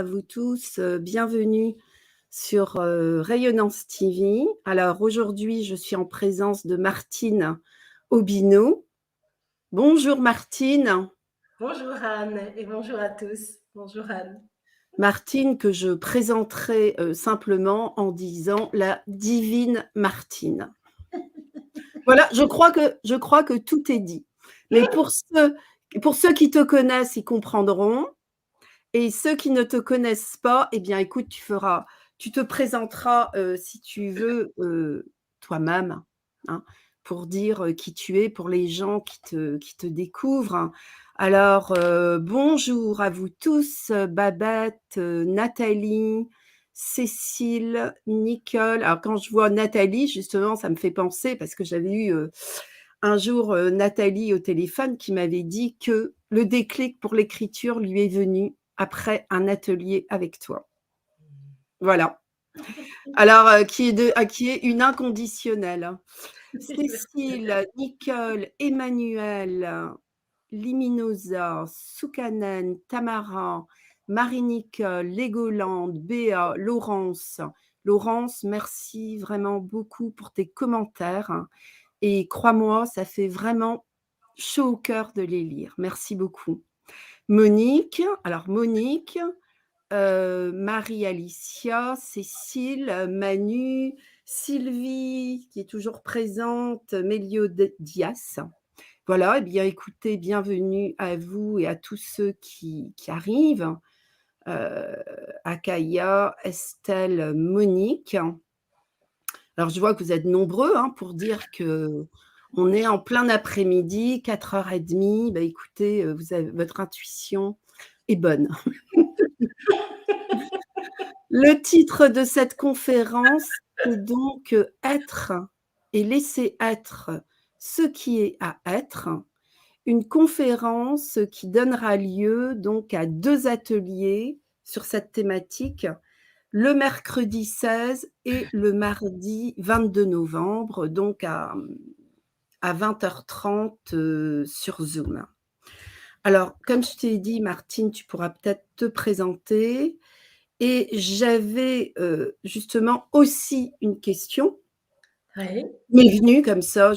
à vous tous, bienvenue sur, Rayonnance TV. Alors aujourd'hui, je suis en présence de Martine Aubineau. Bonjour Martine. Bonjour Anne et bonjour à tous. Bonjour Anne. Martine que je présenterai, simplement en disant la divine Martine. Voilà, je crois que tout est dit. Mais pour ceux qui te connaissent, ils comprendront. Et ceux qui ne te connaissent pas, eh bien, écoute, tu te présenteras, si tu veux, toi-même, hein, pour dire, qui tu es, pour les gens qui te découvrent. Alors, bonjour à vous tous, Babette, Nathalie, Cécile, Nicole. Alors quand je vois Nathalie, justement, ça me fait penser parce que j'avais eu, un jour, Nathalie au téléphone qui m'avait dit que le déclic pour l'écriture lui est venu après un atelier avec toi. Voilà. Alors, qui est une inconditionnelle. Cécile, Nicole, Emmanuel, Liminosa, Soukanen, Tamara, Marie-Nicole, Légolande, Béa, Laurence. Laurence, merci vraiment beaucoup pour tes commentaires et crois-moi, ça fait vraiment chaud au cœur de les lire. Merci beaucoup. Monique, Marie-Alicia, Cécile, Manu, Sylvie qui est toujours présente, Méliodias. Voilà, eh bien écoutez, bienvenue à vous et à tous ceux qui arrivent. Akaya, Estelle, Monique. Alors je vois que vous êtes nombreux pour dire qu'on est en plein après-midi, 4h30. Bah, écoutez, votre intuition est bonne. Le titre de cette conférence est donc « Être et laisser être ce qui est à être », une conférence qui donnera lieu donc à 2 ateliers sur cette thématique, le mercredi 16 et le mardi 22 novembre, donc à 20h30 sur Zoom. Alors, comme je t'ai dit, Martine, tu pourras peut-être te présenter. Et j'avais justement aussi une question Oui. m'est venue comme ça.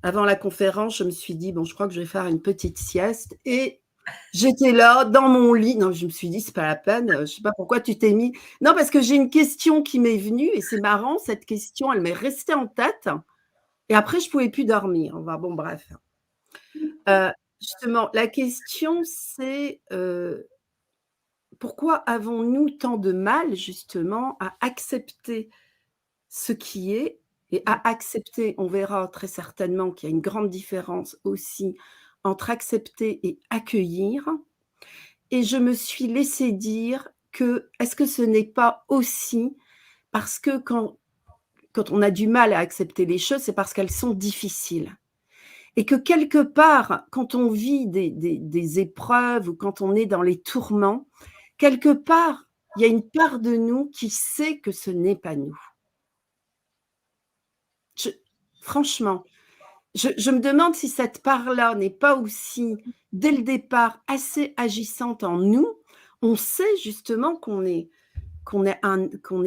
Avant la conférence, je me suis dit, bon, je crois que je vais faire une petite sieste. Et j'étais là, dans mon lit. Non, je me suis dit, c'est pas la peine. Je ne sais pas pourquoi tu t'es mis. Non, parce que j'ai une question qui m'est venue et c'est marrant, cette question, elle m'est restée en tête. Et après, je ne pouvais plus dormir. Enfin, bon, bref. Justement, la question, c'est pourquoi avons-nous tant de mal, justement, à accepter ce qui est et à accepter, on verra très certainement qu'il y a une grande différence aussi entre accepter et accueillir. Et je me suis laissé dire que, est-ce que ce n'est pas aussi parce que quand on a du mal à accepter les choses, c'est parce qu'elles sont difficiles. Et que quelque part, quand on vit des épreuves ou quand on est dans les tourments, quelque part, il y a une part de nous qui sait que ce n'est pas nous. Franchement, je me demande si cette part-là n'est pas aussi, dès le départ, assez agissante en nous. On sait justement qu'on est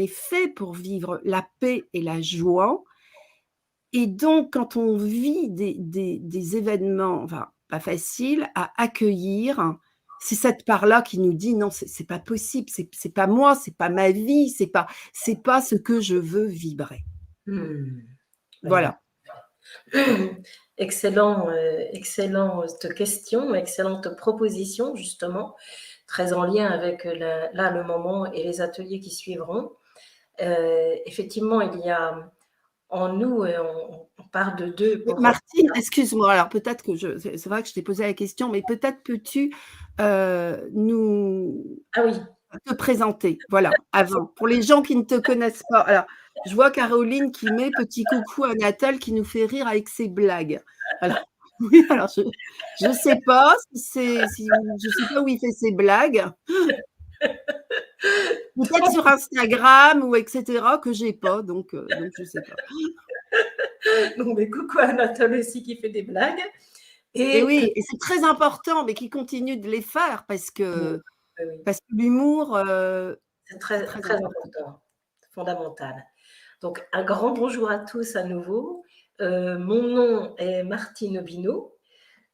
fait pour vivre la paix et la joie. Et donc, quand on vit des événements, enfin, pas faciles à accueillir, c'est cette part-là qui nous dit non, c'est pas possible, c'est pas moi, c'est pas ma vie, c'est pas ce que je veux vibrer. Voilà. Excellente question, excellente proposition, justement, très en lien avec là le moment et les ateliers qui suivront. Effectivement, il y a en nous, on part de deux. Martine, excuse-moi, alors peut-être que c'est vrai que je t'ai posé la question, mais peut-être peux-tu nous te présenter, voilà, avant, pour les gens qui ne te connaissent pas. Alors, je vois Caroline qui met petit coucou à Nathalie qui nous fait rire avec ses blagues. Alors, oui, alors je sais pas je sais pas où il fait ses blagues. Peut-être sur Instagram ou etc. que j'ai pas, donc je sais pas. Donc, mais coucou à Nathalie aussi qui fait des blagues. Et oui, et c'est très important, mais qui continue de les faire parce que oui, oui. Parce que l'humour, C'est c'est très, très très important. important, fondamental. Donc un grand bonjour à tous à nouveau. Mon nom est Martine Obino.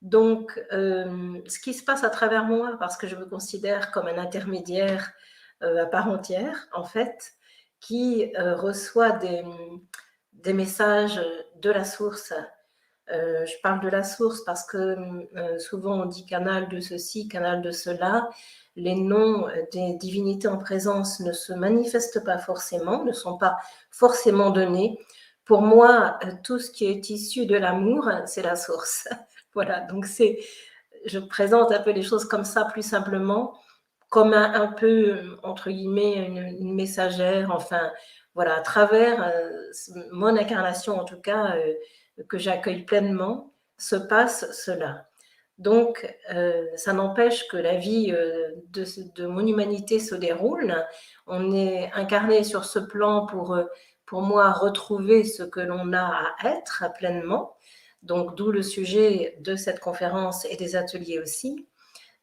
Donc, ce qui se passe à travers moi, parce que je me considère comme un intermédiaire à part entière, en fait, qui reçoit des messages de la source. Je parle de la source parce que souvent on dit canal de ceci, canal de cela. Les noms des divinités en présence ne se manifestent pas forcément, ne sont pas forcément donnés. Pour moi, tout ce qui est issu de l'amour, c'est la source. Voilà, donc je présente un peu les choses comme ça plus simplement, comme un peu, entre guillemets, une messagère, enfin, voilà, à travers mon incarnation en tout cas, que j'accueille pleinement, se passe cela. Donc, ça n'empêche que la vie de mon humanité se déroule. On est incarné sur ce plan pour moi, retrouver ce que l'on a à être pleinement. Donc, d'où le sujet de cette conférence et des ateliers aussi.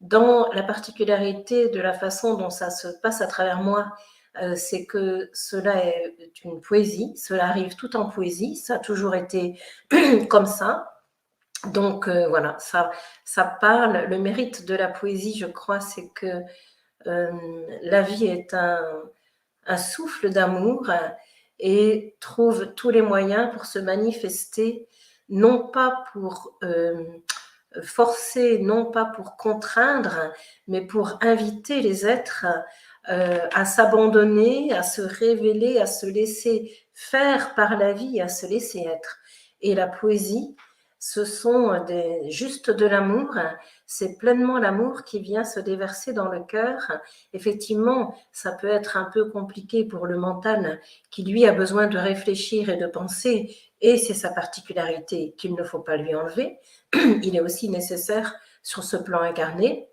Dans la particularité de la façon dont ça se passe à travers moi, c'est que cela est une poésie, cela arrive tout en poésie, ça a toujours été comme ça. Donc voilà, ça parle. Le mérite de la poésie, je crois, c'est que la vie est un souffle d'amour et trouve tous les moyens pour se manifester, non pas pour forcer, non pas pour contraindre, mais pour inviter les êtres à s'abandonner, à se révéler, à se laisser faire par la vie, à se laisser être. Et la poésie, ce sont juste de l'amour, c'est pleinement l'amour qui vient se déverser dans le cœur. Effectivement, ça peut être un peu compliqué pour le mental qui, lui, a besoin de réfléchir et de penser, et c'est sa particularité qu'il ne faut pas lui enlever. Il est aussi nécessaire sur ce plan incarné.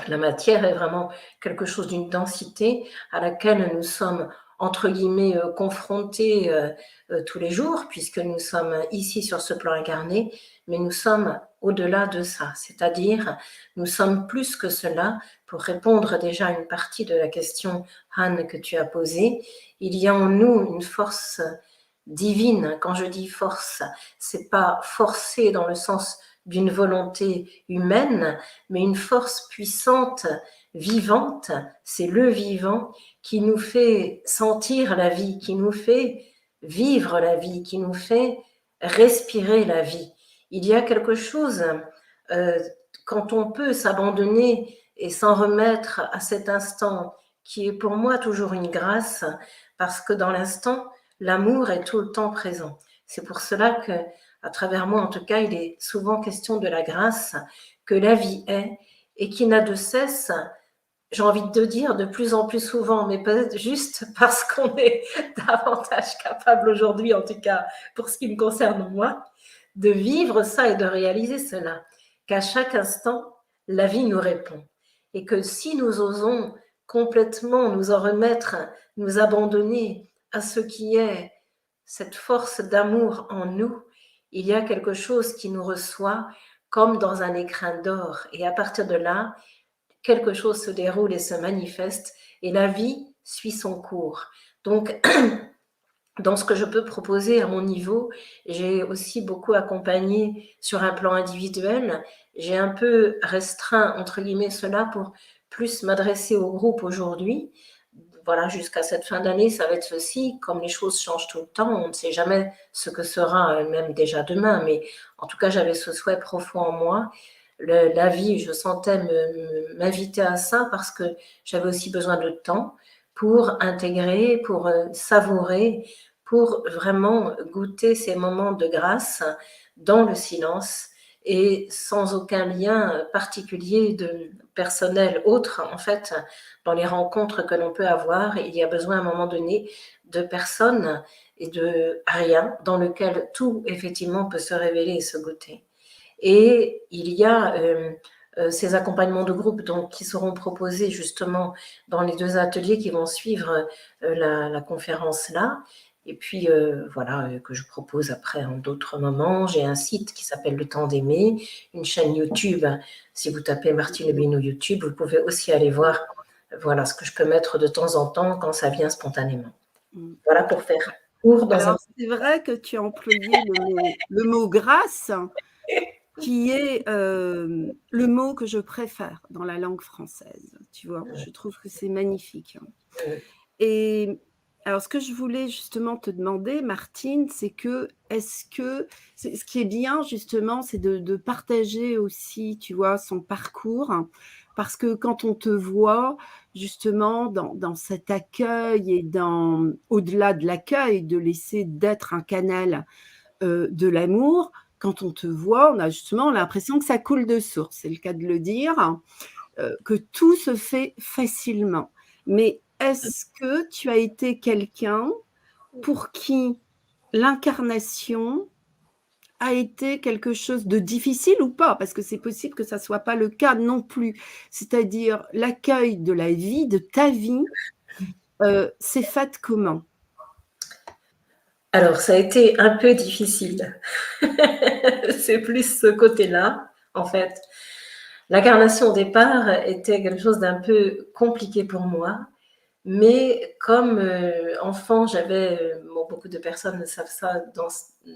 La matière est vraiment quelque chose d'une densité à laquelle nous sommes entre guillemets confrontés tous les jours, puisque nous sommes ici sur ce plan incarné, mais nous sommes au-delà de ça, c'est-à-dire nous sommes plus que cela. Pour répondre déjà à une partie de la question, Anne, que tu as posée, il y a en nous une force divine. Quand je dis force, c'est pas forcer dans le sens d'une volonté humaine, mais une force puissante, vivante, c'est le vivant qui nous fait sentir la vie, qui nous fait vivre la vie, qui nous fait respirer la vie. Il y a quelque chose, euh, quand on peut s'abandonner et s'en remettre à cet instant, qui est pour moi toujours une grâce, parce que dans l'instant, l'amour est tout le temps présent. C'est pour cela que, à travers moi en tout cas, il est souvent question de la grâce que la vie est et qui n'a de cesse, j'ai envie de dire de plus en plus souvent, mais peut-être juste parce qu'on est davantage capable aujourd'hui, en tout cas pour ce qui me concerne moi, de vivre ça et de réaliser cela, qu'à chaque instant, la vie nous répond. Et que si nous osons complètement nous en remettre, nous abandonner à ce qui est cette force d'amour en nous, il y a quelque chose qui nous reçoit comme dans un écrin d'or. Et à partir de là, quelque chose se déroule et se manifeste et la vie suit son cours. Donc, dans ce que je peux proposer à mon niveau, j'ai aussi beaucoup accompagné sur un plan individuel. J'ai un peu restreint, entre guillemets, cela pour plus m'adresser au groupe aujourd'hui. Voilà, jusqu'à cette fin d'année, ça va être ceci. Comme les choses changent tout le temps, on ne sait jamais ce que sera même déjà demain. Mais en tout cas, j'avais ce souhait profond en moi. La vie, je sentais m'inviter à ça parce que j'avais aussi besoin de temps pour intégrer, pour savourer, pour vraiment goûter ces moments de grâce dans le silence et sans aucun lien particulier de personnel autre. En fait, dans les rencontres que l'on peut avoir, il y a besoin à un moment donné de personne et de rien dans lequel tout effectivement peut se révéler et se goûter. Et il y a ces accompagnements de groupe donc, qui seront proposés justement dans les 2 ateliers qui vont suivre la conférence là. Et puis, voilà, que je propose après en d'autres moments. J'ai un site qui s'appelle Le Temps d'aimer, une chaîne YouTube. Si vous tapez Martine Bino YouTube, vous pouvez aussi aller voir, voilà, ce que je peux mettre de temps en temps quand ça vient spontanément. Voilà pour faire court dans un... Alors, c'est vrai que tu as employé le mot grâce, qui est, le mot que je préfère dans la langue française, tu vois? Je trouve que c'est magnifique. Et alors ce que je voulais justement te demander, Martine, c'est que est-ce que ce qui est bien justement, c'est de partager aussi, tu vois, son parcours. Parce que quand on te voit justement dans cet accueil et dans au-delà de l'accueil, de laisser d'être un canal, de l'amour, quand on te voit, on a justement l'impression que ça coule de source, c'est le cas de le dire, que tout se fait facilement. Mais est-ce que tu as été quelqu'un pour qui l'incarnation a été quelque chose de difficile ou pas? Parce que c'est possible que ça soit pas le cas non plus. C'est-à-dire l'accueil de la vie, de ta vie, s'est faite comment? Alors, ça a été un peu difficile. C'est plus ce côté-là, en fait. L'incarnation au départ était quelque chose d'un peu compliqué pour moi, mais comme enfant, j'avais, bon, beaucoup de personnes savent ça,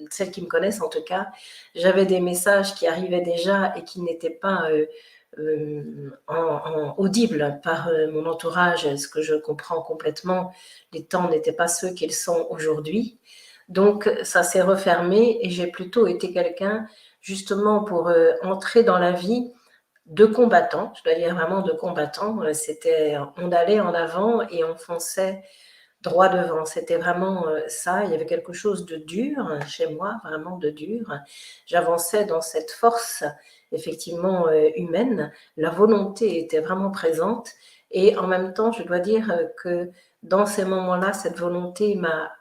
celles qui me connaissent en tout cas, j'avais des messages qui arrivaient déjà et qui n'étaient pas audibles par mon entourage, ce que je comprends complètement. Les temps n'étaient pas ceux qu'ils sont aujourd'hui. Donc, ça s'est refermé et j'ai plutôt été quelqu'un, justement, pour entrer dans la vie de combattants, je dois dire vraiment de combattants. C'était, on allait en avant et on fonçait droit devant. C'était vraiment ça. Il y avait quelque chose de dur chez moi, vraiment de dur. J'avançais dans cette force, effectivement, humaine. La volonté était vraiment présente. Et en même temps, je dois dire que dans ces moments-là, cette volonté m'a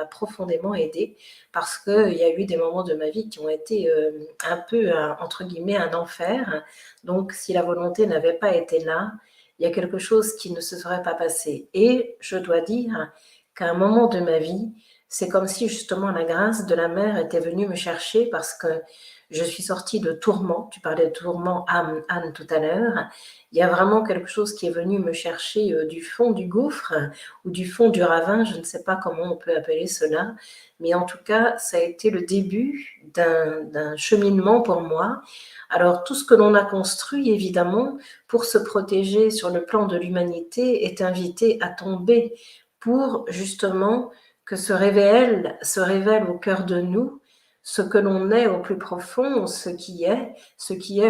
profondément aidée parce qu'il y a eu des moments de ma vie qui ont été un peu, entre guillemets, un enfer. Donc, si la volonté n'avait pas été là, il y a quelque chose qui ne se serait pas passé. Et je dois dire qu'à un moment de ma vie, c'est comme si justement la grâce de la mère était venue me chercher parce que je suis sortie de tourments. Tu parlais de tourments, Anne, tout à l'heure. Il y a vraiment quelque chose qui est venu me chercher du fond du gouffre ou du fond du ravin, je ne sais pas comment on peut appeler cela, mais en tout cas, ça a été le début d'un cheminement pour moi. Alors, tout ce que l'on a construit, évidemment, pour se protéger sur le plan de l'humanité, est invité à tomber pour justement que se révèle au cœur de nous ce que l'on est au plus profond, ce qui est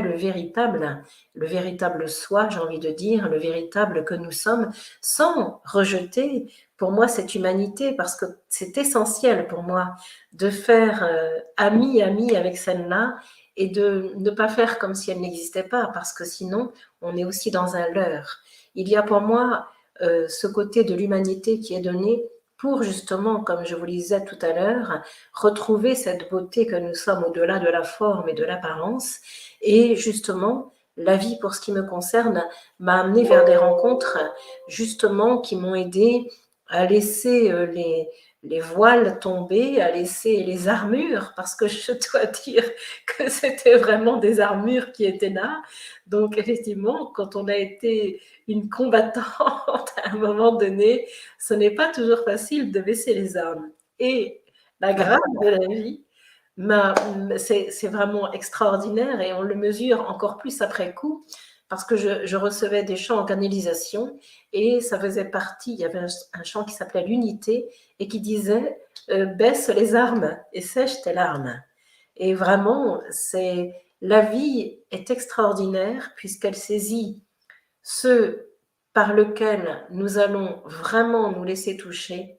le véritable soi, j'ai envie de dire, le véritable que nous sommes, sans rejeter, pour moi, cette humanité, parce que c'est essentiel pour moi de faire ami avec celle-là et de ne pas faire comme si elle n'existait pas, parce que sinon, on est aussi dans un leurre. Il y a pour moi ce côté de l'humanité qui est donné pour justement, comme je vous le disais tout à l'heure, retrouver cette beauté que nous sommes au-delà de la forme et de l'apparence. Et justement, la vie, pour ce qui me concerne, m'a amené vers des rencontres justement qui m'ont aidé à laisser les voiles tomber, à laisser les armures, parce que je dois dire que c'était vraiment des armures qui étaient là. Donc effectivement, quand on a été une combattante à un moment donné, ce n'est pas toujours facile de baisser les armes. Et la grâce de la vie, c'est vraiment extraordinaire et on le mesure encore plus après coup parce que je recevais des chants en canalisation et ça faisait partie, il y avait un chant qui s'appelait l'unité et qui disait baisse les armes et sèche tes larmes. Et vraiment, la vie est extraordinaire puisqu'elle saisit ce par lequel nous allons vraiment nous laisser toucher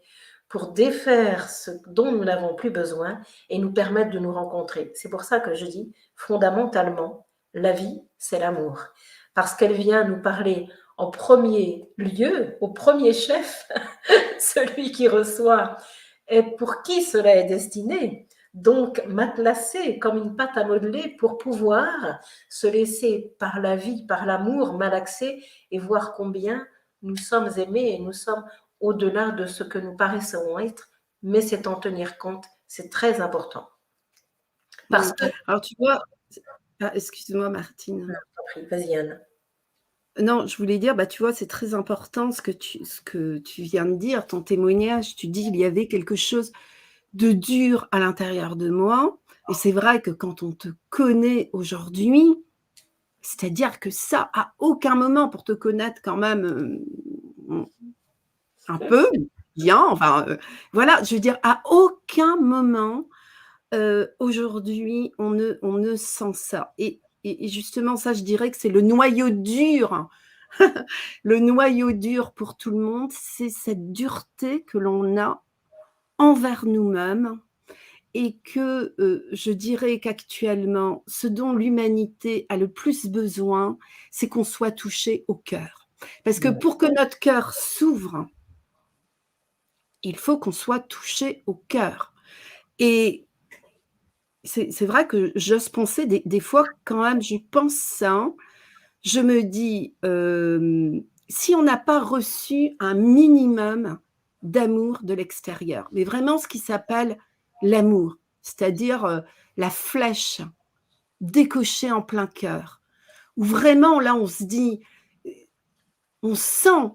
pour défaire ce dont nous n'avons plus besoin et nous permettre de nous rencontrer. C'est pour ça que je dis, fondamentalement, la vie, c'est l'amour. Parce qu'elle vient nous parler en premier lieu, au premier chef, celui qui reçoit et pour qui cela est destiné. Donc, matelassé comme une pâte à modeler pour pouvoir se laisser par la vie, par l'amour, malaxer et voir combien nous sommes aimés et nous sommes au-delà de ce que nous paraissons être, mais c'est en tenir compte, c'est très important. Parce que... Alors tu vois, excuse-moi Martine. Vas-y Anne. Non, je voulais dire, tu vois, c'est très important ce que tu viens de dire, ton témoignage. Tu dis, il y avait quelque chose de dur à l'intérieur de moi. Et c'est vrai que quand on te connaît aujourd'hui, c'est-à-dire que ça, à aucun moment, pour te connaître quand même un peu bien, enfin, voilà, je veux dire, à aucun moment, aujourd'hui, on ne sent ça. Et justement, ça, je dirais que c'est le noyau dur. Le noyau dur pour tout le monde, c'est cette dureté que l'on a envers nous-mêmes et que je dirais qu'actuellement, ce dont l'humanité a le plus besoin, c'est qu'on soit touché au cœur. Parce que pour que notre cœur s'ouvre, il faut qu'on soit touché au cœur. Et c'est vrai que j'ose penser, des fois, quand même, je pense ça, je me dis, si on n'a pas reçu un minimum d'amour de l'extérieur, mais vraiment ce qui s'appelle l'amour, c'est-à-dire la flèche décochée en plein cœur, où vraiment là on se dit, on sent,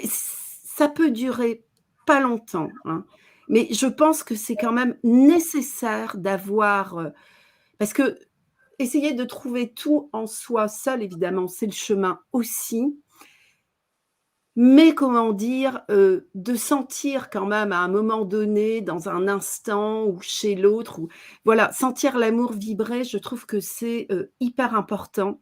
ça peut durer pas longtemps, hein, mais je pense que c'est quand même nécessaire d'avoir, parce que essayer de trouver tout en soi seul, évidemment, c'est le chemin aussi. Mais comment dire, de sentir quand même à un moment donné, dans un instant ou chez l'autre, ou voilà, sentir l'amour vibrer, je trouve que c'est hyper important.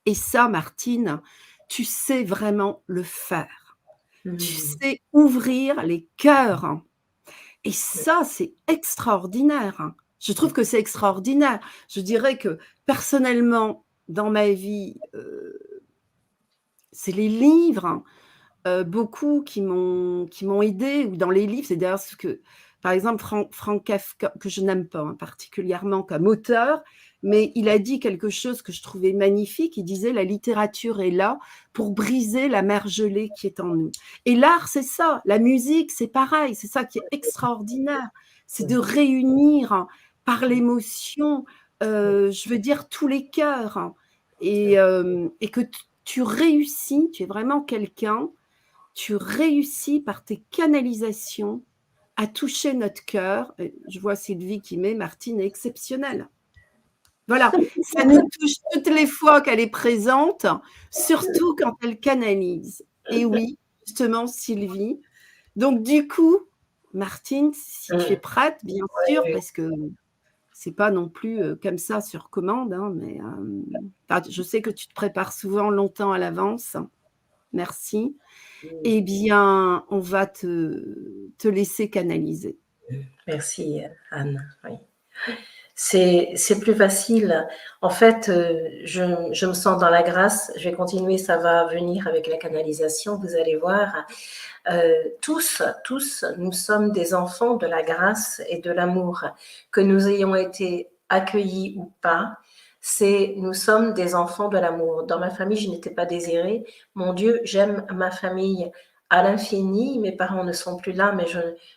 Et ça, Martine, tu sais vraiment le faire. Tu sais ouvrir les cœurs. Et ça, c'est extraordinaire. Je trouve que c'est extraordinaire. Je dirais que personnellement, dans ma vie, c'est les livres, beaucoup qui m'ont aidée, ou dans les livres. C'est d'ailleurs ce que, par exemple, Frank Kafka, que je n'aime pas particulièrement comme auteur, mais il a dit quelque chose que je trouvais magnifique. Il disait: la littérature est là pour briser la mer gelée qui est en nous. Et l'art, c'est ça. La musique, c'est pareil. C'est ça qui est extraordinaire. C'est de réunir par l'émotion, je veux dire, tous les cœurs. Et que tu réussis, tu es vraiment quelqu'un, tu réussis par tes canalisations à toucher notre cœur. Je vois Sylvie qui met: Martine est exceptionnelle. Voilà, ça nous touche toutes les fois qu'elle est présente, surtout quand elle canalise. Et oui, justement, Sylvie. Donc, du coup, Martine, si tu es prête, bien sûr, parce que c'est pas non plus comme ça sur commande, hein, mais je sais que tu te prépares souvent longtemps à l'avance. Merci. Eh bien, on va te laisser canaliser. Merci Anne. Oui. C'est plus facile. En fait, je me sens dans la grâce. Je vais continuer, ça va venir avec la canalisation, vous allez voir. Tous, nous sommes des enfants de la grâce et de l'amour. Que nous ayons été accueillis ou pas, nous sommes des enfants de l'amour. Dans ma famille, je n'étais pas désirée. Mon Dieu, j'aime ma famille à l'infini. Mes parents ne sont plus là, mais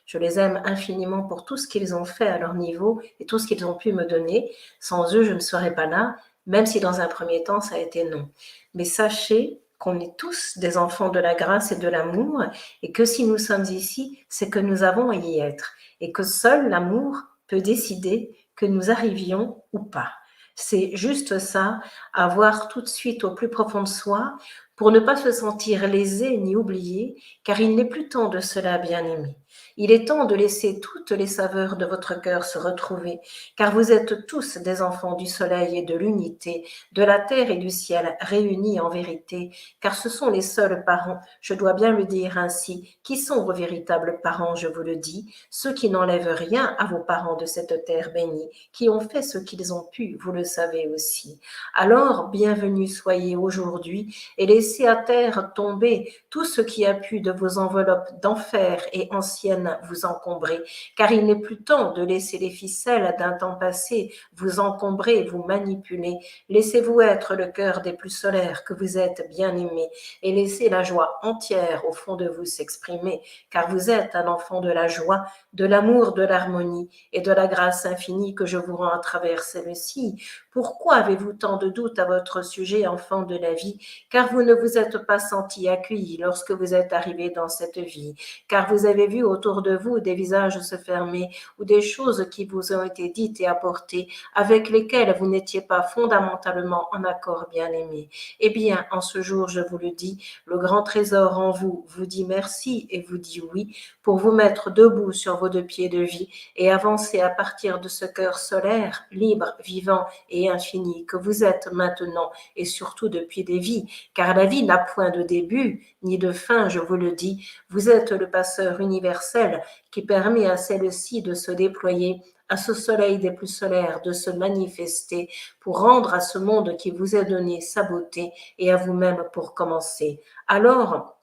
je les aime infiniment pour tout ce qu'ils ont fait à leur niveau et tout ce qu'ils ont pu me donner. Sans eux, je ne serais pas là, même si dans un premier temps, ça a été non. Mais sachez qu'on est tous des enfants de la grâce et de l'amour, et que si nous sommes ici, c'est que nous avons à y être, et que seul l'amour peut décider que nous arrivions ou pas. C'est juste ça, avoir tout de suite au plus profond de soi, pour ne pas se sentir lésé ni oublié, car il n'est plus temps de cela, bien-aimé. Il est temps de laisser toutes les saveurs de votre cœur se retrouver, car vous êtes tous des enfants du soleil et de l'unité, de la terre et du ciel réunis en vérité, car ce sont les seuls parents, je dois bien le dire ainsi, qui sont vos véritables parents, je vous le dis, ceux qui n'enlèvent rien à vos parents de cette terre bénie, qui ont fait ce qu'ils ont pu, vous le savez aussi. Alors, bienvenue soyez aujourd'hui et laissez à terre tomber tout ce qui a pu de vos enveloppes d'enfer et anciennes viennent vous encombrer, car il n'est plus temps de laisser les ficelles d'un temps passé vous encombrer, vous manipuler. Laissez-vous être le cœur des plus solaires que vous êtes bien-aimé et laissez la joie entière au fond de vous s'exprimer, car vous êtes un enfant de la joie, de l'amour, de l'harmonie et de la grâce infinie que je vous rends à travers celle-ci. Pourquoi avez-vous tant de doutes à votre sujet, enfant de la vie? Car vous ne vous êtes pas senti accueilli lorsque vous êtes arrivé dans cette vie, car vous avez vu autour de vous des visages se fermer ou des choses qui vous ont été dites et apportées avec lesquelles vous n'étiez pas fondamentalement en accord, bien-aimé. Eh bien, en ce jour, je vous le dis, le grand trésor en vous vous dit merci et vous dit oui pour vous mettre debout sur vos deux pieds de vie et avancer à partir de ce cœur solaire, libre, vivant et infini que vous êtes maintenant et surtout depuis des vies, car la vie n'a point de début ni de fin, je vous le dis. Vous êtes le passeur universel qui permet à celle-ci de se déployer, à ce soleil des plus solaires de se manifester pour rendre à ce monde qui vous est donné sa beauté et à vous-même pour commencer. Alors,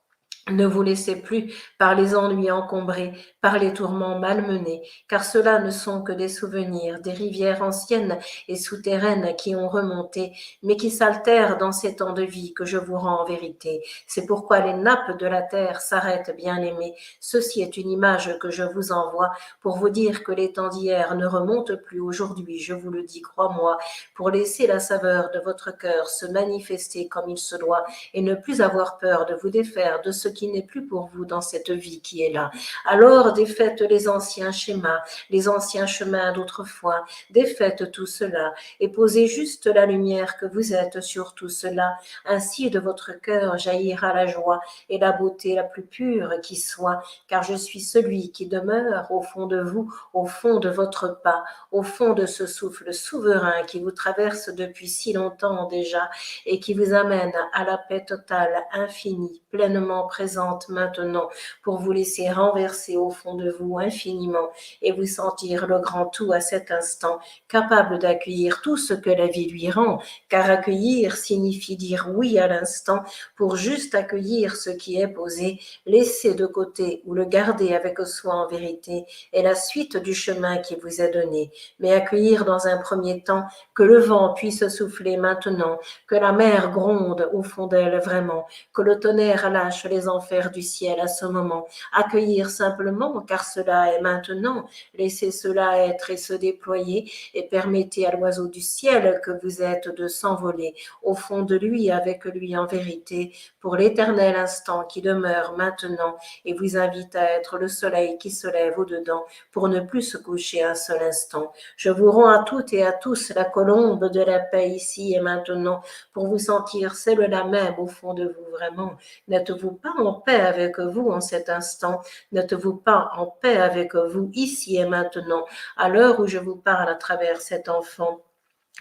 ne vous laissez plus par les ennuis encombrés, par les tourments malmenés, car ceux-là ne sont que des souvenirs, des rivières anciennes et souterraines qui ont remonté, mais qui s'altèrent dans ces temps de vie que je vous rends en vérité. C'est pourquoi les nappes de la terre s'arrêtent, bien-aimés. Ceci est une image que je vous envoie pour vous dire que les temps d'hier ne remontent plus aujourd'hui, je vous le dis, crois-moi, pour laisser la saveur de votre cœur se manifester comme il se doit et ne plus avoir peur de vous défaire de ce qui n'est plus pour vous dans cette vie qui est là. Alors défaites les anciens schémas, les anciens chemins d'autrefois, défaites tout cela et posez juste la lumière que vous êtes sur tout cela. Ainsi de votre cœur jaillira la joie et la beauté la plus pure qui soit, car je suis celui qui demeure au fond de vous, au fond de votre pas, au fond de ce souffle souverain qui vous traverse depuis si longtemps déjà et qui vous amène à la paix totale, infinie, pleinement présente maintenant, pour vous laisser renverser au fond de vous infiniment et vous sentir le grand tout à cet instant, capable d'accueillir tout ce que la vie lui rend, car accueillir signifie dire oui à l'instant pour juste accueillir ce qui est posé, laisser de côté ou le garder avec soi en vérité est la suite du chemin qui vous est donné, mais accueillir dans un premier temps que le vent puisse souffler maintenant, que la mer gronde au fond d'elle vraiment, que le tonnerre lâche les enfers du ciel à ce moment. Accueillir simplement, car cela est maintenant. Laissez cela être et se déployer et permettez à l'oiseau du ciel que vous êtes de s'envoler au fond de lui, avec lui en vérité, pour l'éternel instant qui demeure maintenant et vous invite à être le soleil qui se lève au-dedans pour ne plus se coucher un seul instant. Je vous rends à toutes et à tous la colombe de la paix ici et maintenant pour vous sentir celle-là même au fond de vous vraiment. N'êtes-vous pas en paix avec vous en cet instant? N'êtes-vous pas en paix avec vous ici et maintenant, à l'heure où je vous parle à travers cet enfant?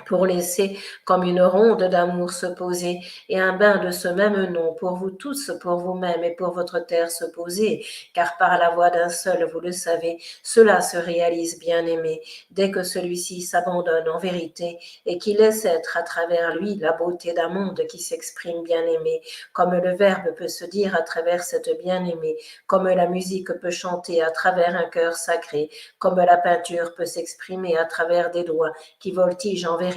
Pour laisser comme une ronde d'amour se poser et un bain de ce même nom pour vous tous, pour vous-même et pour votre terre se poser, car par la voix d'un seul, vous le savez, cela se réalise, bien-aimé, dès que celui-ci s'abandonne en vérité et qui laisse être à travers lui la beauté d'un monde qui s'exprime, bien-aimé, comme le verbe peut se dire à travers cette bien-aimée, comme la musique peut chanter à travers un cœur sacré, comme la peinture peut s'exprimer à travers des doigts qui voltigent en vérité,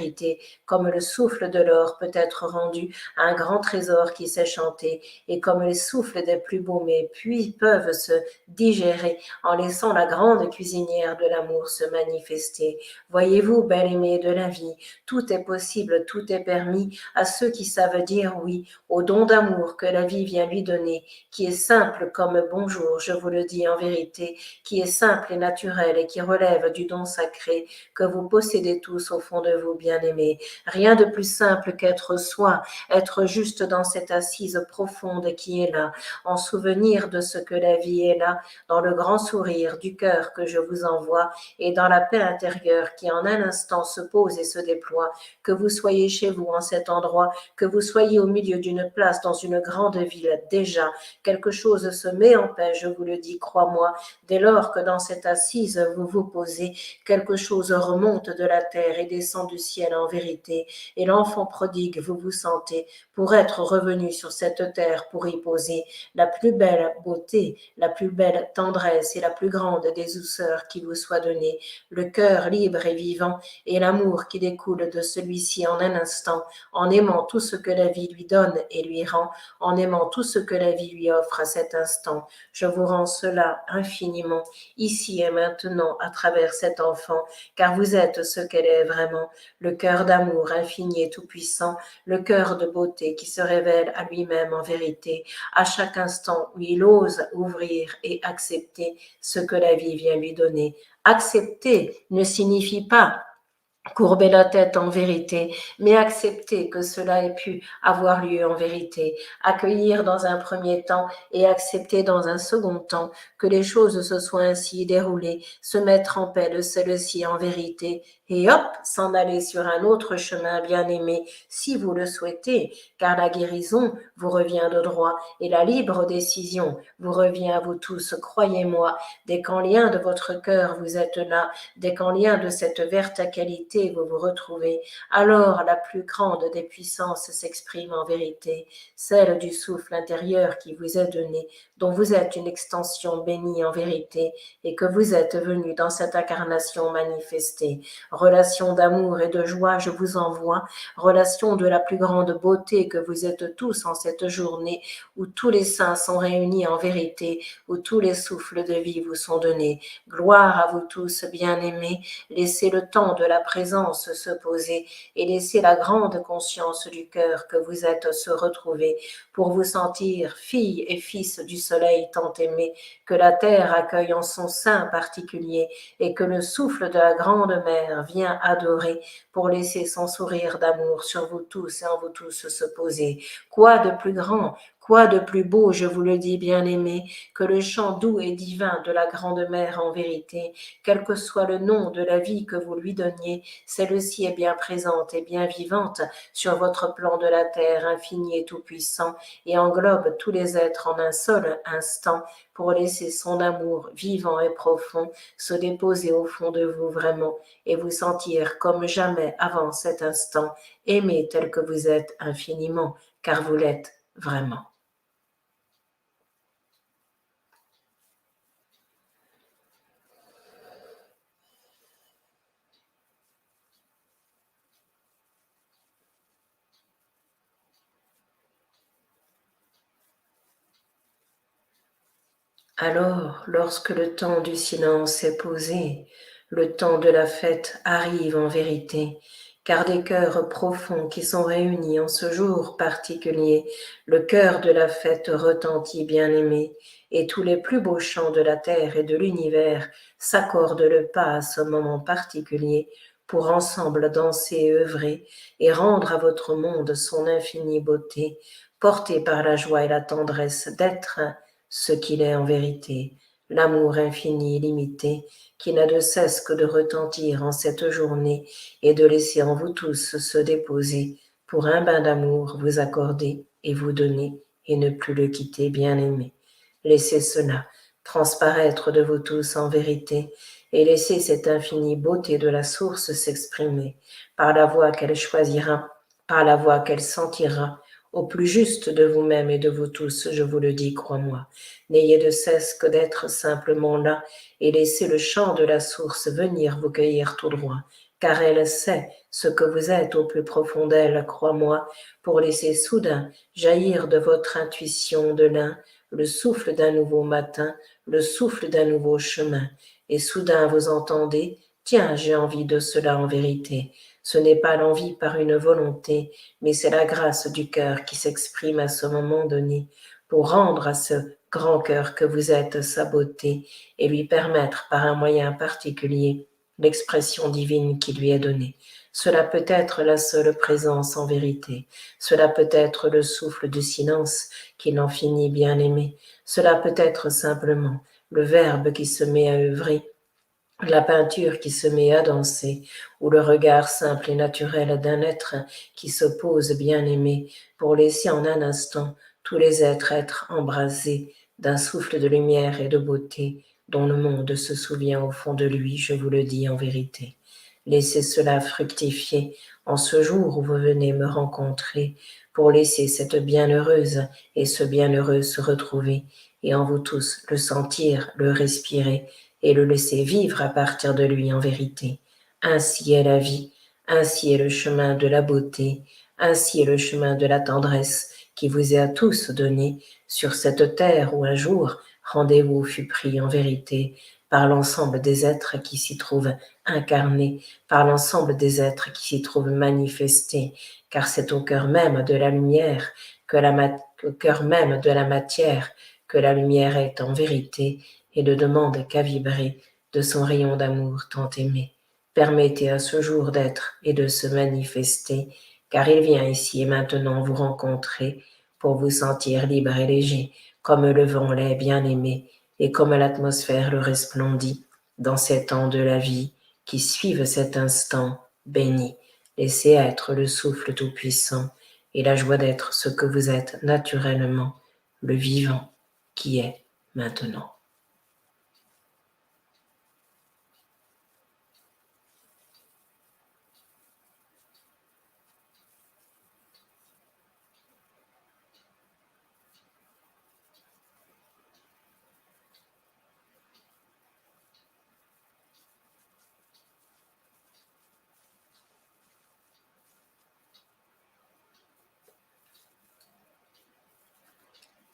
comme le souffle de l'or peut être rendu à un grand trésor qui sait chanter, et comme les souffles des plus beaux mets puis peuvent se digérer en laissant la grande cuisinière de l'amour se manifester. Voyez-vous, belle-aimée de la vie, tout est possible, tout est permis à ceux qui savent dire oui au don d'amour que la vie vient lui donner, qui est simple comme bonjour, je vous le dis en vérité, qui est simple et naturel et qui relève du don sacré que vous possédez tous au fond de vous, bien-aimés. Rien de plus simple qu'être soi, être juste dans cette assise profonde qui est là, en souvenir de ce que la vie est là, dans le grand sourire du cœur que je vous envoie et dans la paix intérieure qui en un instant se pose et se déploie, que vous soyez chez vous en cet endroit, que vous soyez au milieu d'une place dans une grande ville, déjà, quelque chose se met en paix, je vous le dis, crois-moi, dès lors que dans cette assise vous vous posez, quelque chose remonte de la terre et descend du ciel en vérité, et l'enfant prodigue vous vous sentez pour être revenu sur cette terre pour y poser la plus belle beauté, la plus belle tendresse et la plus grande des douceurs qui vous soit donnée, le cœur libre et vivant et l'amour qui découle de celui-ci en un instant, en aimant tout ce que la vie lui donne et lui rend, en aimant tout ce que la vie lui offre à cet instant. Je vous rends cela infiniment, ici et maintenant, à travers cet enfant, car vous êtes ce qu'elle est vraiment, le cœur d'amour infini et tout-puissant, le cœur de beauté qui se révèle à lui-même en vérité, à chaque instant où il ose ouvrir et accepter ce que la vie vient lui donner. Accepter ne signifie pas courber la tête en vérité, mais accepter que cela ait pu avoir lieu en vérité, accueillir dans un premier temps et accepter dans un second temps que les choses se soient ainsi déroulées, se mettre en paix de celle-ci en vérité, et hop, s'en aller sur un autre chemin bien-aimé, si vous le souhaitez, car la guérison vous revient de droit, et la libre décision vous revient à vous tous, croyez-moi, dès qu'en lien de votre cœur vous êtes là, dès qu'en lien de cette verticalité vous vous retrouvez, alors la plus grande des puissances s'exprime en vérité, celle du souffle intérieur qui vous est donné, dont vous êtes une extension bénie en vérité, et que vous êtes venu dans cette incarnation manifestée. Relation d'amour et de joie, je vous envoie, relation de la plus grande beauté que vous êtes tous en cette journée, où tous les saints sont réunis en vérité, où tous les souffles de vie vous sont donnés. Gloire à vous tous, bien-aimés, laissez le temps de la présence se poser et laissez la grande conscience du cœur que vous êtes se retrouver pour vous sentir fille et fils du soleil tant aimé, que la terre accueille en son sein particulier et que le souffle de la grande mère vient adorer pour laisser son sourire d'amour sur vous tous et en vous tous se poser. Quoi de plus grand, quoi de plus beau, je vous le dis, bien-aimés, que le chant doux et divin de la grande mère en vérité, quel que soit le nom de la vie que vous lui donniez, celle-ci est bien présente et bien vivante sur votre plan de la terre infini et tout-puissant et englobe tous les êtres en un seul instant pour laisser son amour vivant et profond se déposer au fond de vous vraiment et vous sentir comme jamais avant cet instant, aimé tel que vous êtes infiniment, car vous l'êtes vraiment. Alors, lorsque le temps du silence est posé, le temps de la fête arrive en vérité, car des cœurs profonds qui sont réunis en ce jour particulier, le cœur de la fête retentit bien-aimé, et tous les plus beaux chants de la terre et de l'univers s'accordent le pas à ce moment particulier pour ensemble danser et œuvrer et rendre à votre monde son infinie beauté, porté par la joie et la tendresse d'être ce qu'il est en vérité, l'amour infini illimité, qui n'a de cesse que de retentir en cette journée et de laisser en vous tous se déposer pour un bain d'amour vous accorder et vous donner et ne plus le quitter, bien-aimé. Laissez cela transparaître de vous tous en vérité et laissez cette infinie beauté de la source s'exprimer par la voix qu'elle choisira, par la voix qu'elle sentira, au plus juste de vous-même et de vous tous, je vous le dis, crois-moi. N'ayez de cesse que d'être simplement là et laissez le chant de la source venir vous cueillir tout droit, car elle sait ce que vous êtes au plus profond d'elle, crois-moi, pour laisser soudain jaillir de votre intuition de l'un le souffle d'un nouveau matin, le souffle d'un nouveau chemin, et soudain vous entendez, tiens, j'ai envie de cela en vérité. Ce n'est pas l'envie par une volonté, mais c'est la grâce du cœur qui s'exprime à ce moment donné pour rendre à ce grand cœur que vous êtes sa beauté et lui permettre par un moyen particulier l'expression divine qui lui est donnée. Cela peut être la seule présence en vérité, cela peut être le souffle du silence qui n'en finit bien aimé, cela peut être simplement le verbe qui se met à œuvrer, la peinture qui se met à danser, ou le regard simple et naturel d'un être qui se pose bien-aimé pour laisser en un instant tous les êtres être embrasés d'un souffle de lumière et de beauté dont le monde se souvient au fond de lui, je vous le dis en vérité. Laissez cela fructifier en ce jour où vous venez me rencontrer, pour laisser cette bienheureuse et ce bienheureux se retrouver, et en vous tous le sentir, le respirer, et le laisser vivre à partir de lui en vérité. Ainsi est la vie, ainsi est le chemin de la beauté, ainsi est le chemin de la tendresse qui vous est à tous donné sur cette terre où un jour rendez-vous fut pris en vérité par l'ensemble des êtres qui s'y trouvent incarnés, par l'ensemble des êtres qui s'y trouvent manifestés, car c'est au cœur même de la lumière, au cœur même de la matière, que la lumière est en vérité et ne demande qu'à vibrer de son rayon d'amour tant aimé. Permettez à ce jour d'être et de se manifester, car il vient ici et maintenant vous rencontrer pour vous sentir libre et léger, comme le vent l'est bien-aimé, et comme l'atmosphère le resplendit dans ces temps de la vie qui suivent cet instant béni. Laissez être le souffle tout-puissant et la joie d'être ce que vous êtes naturellement, le vivant qui est maintenant.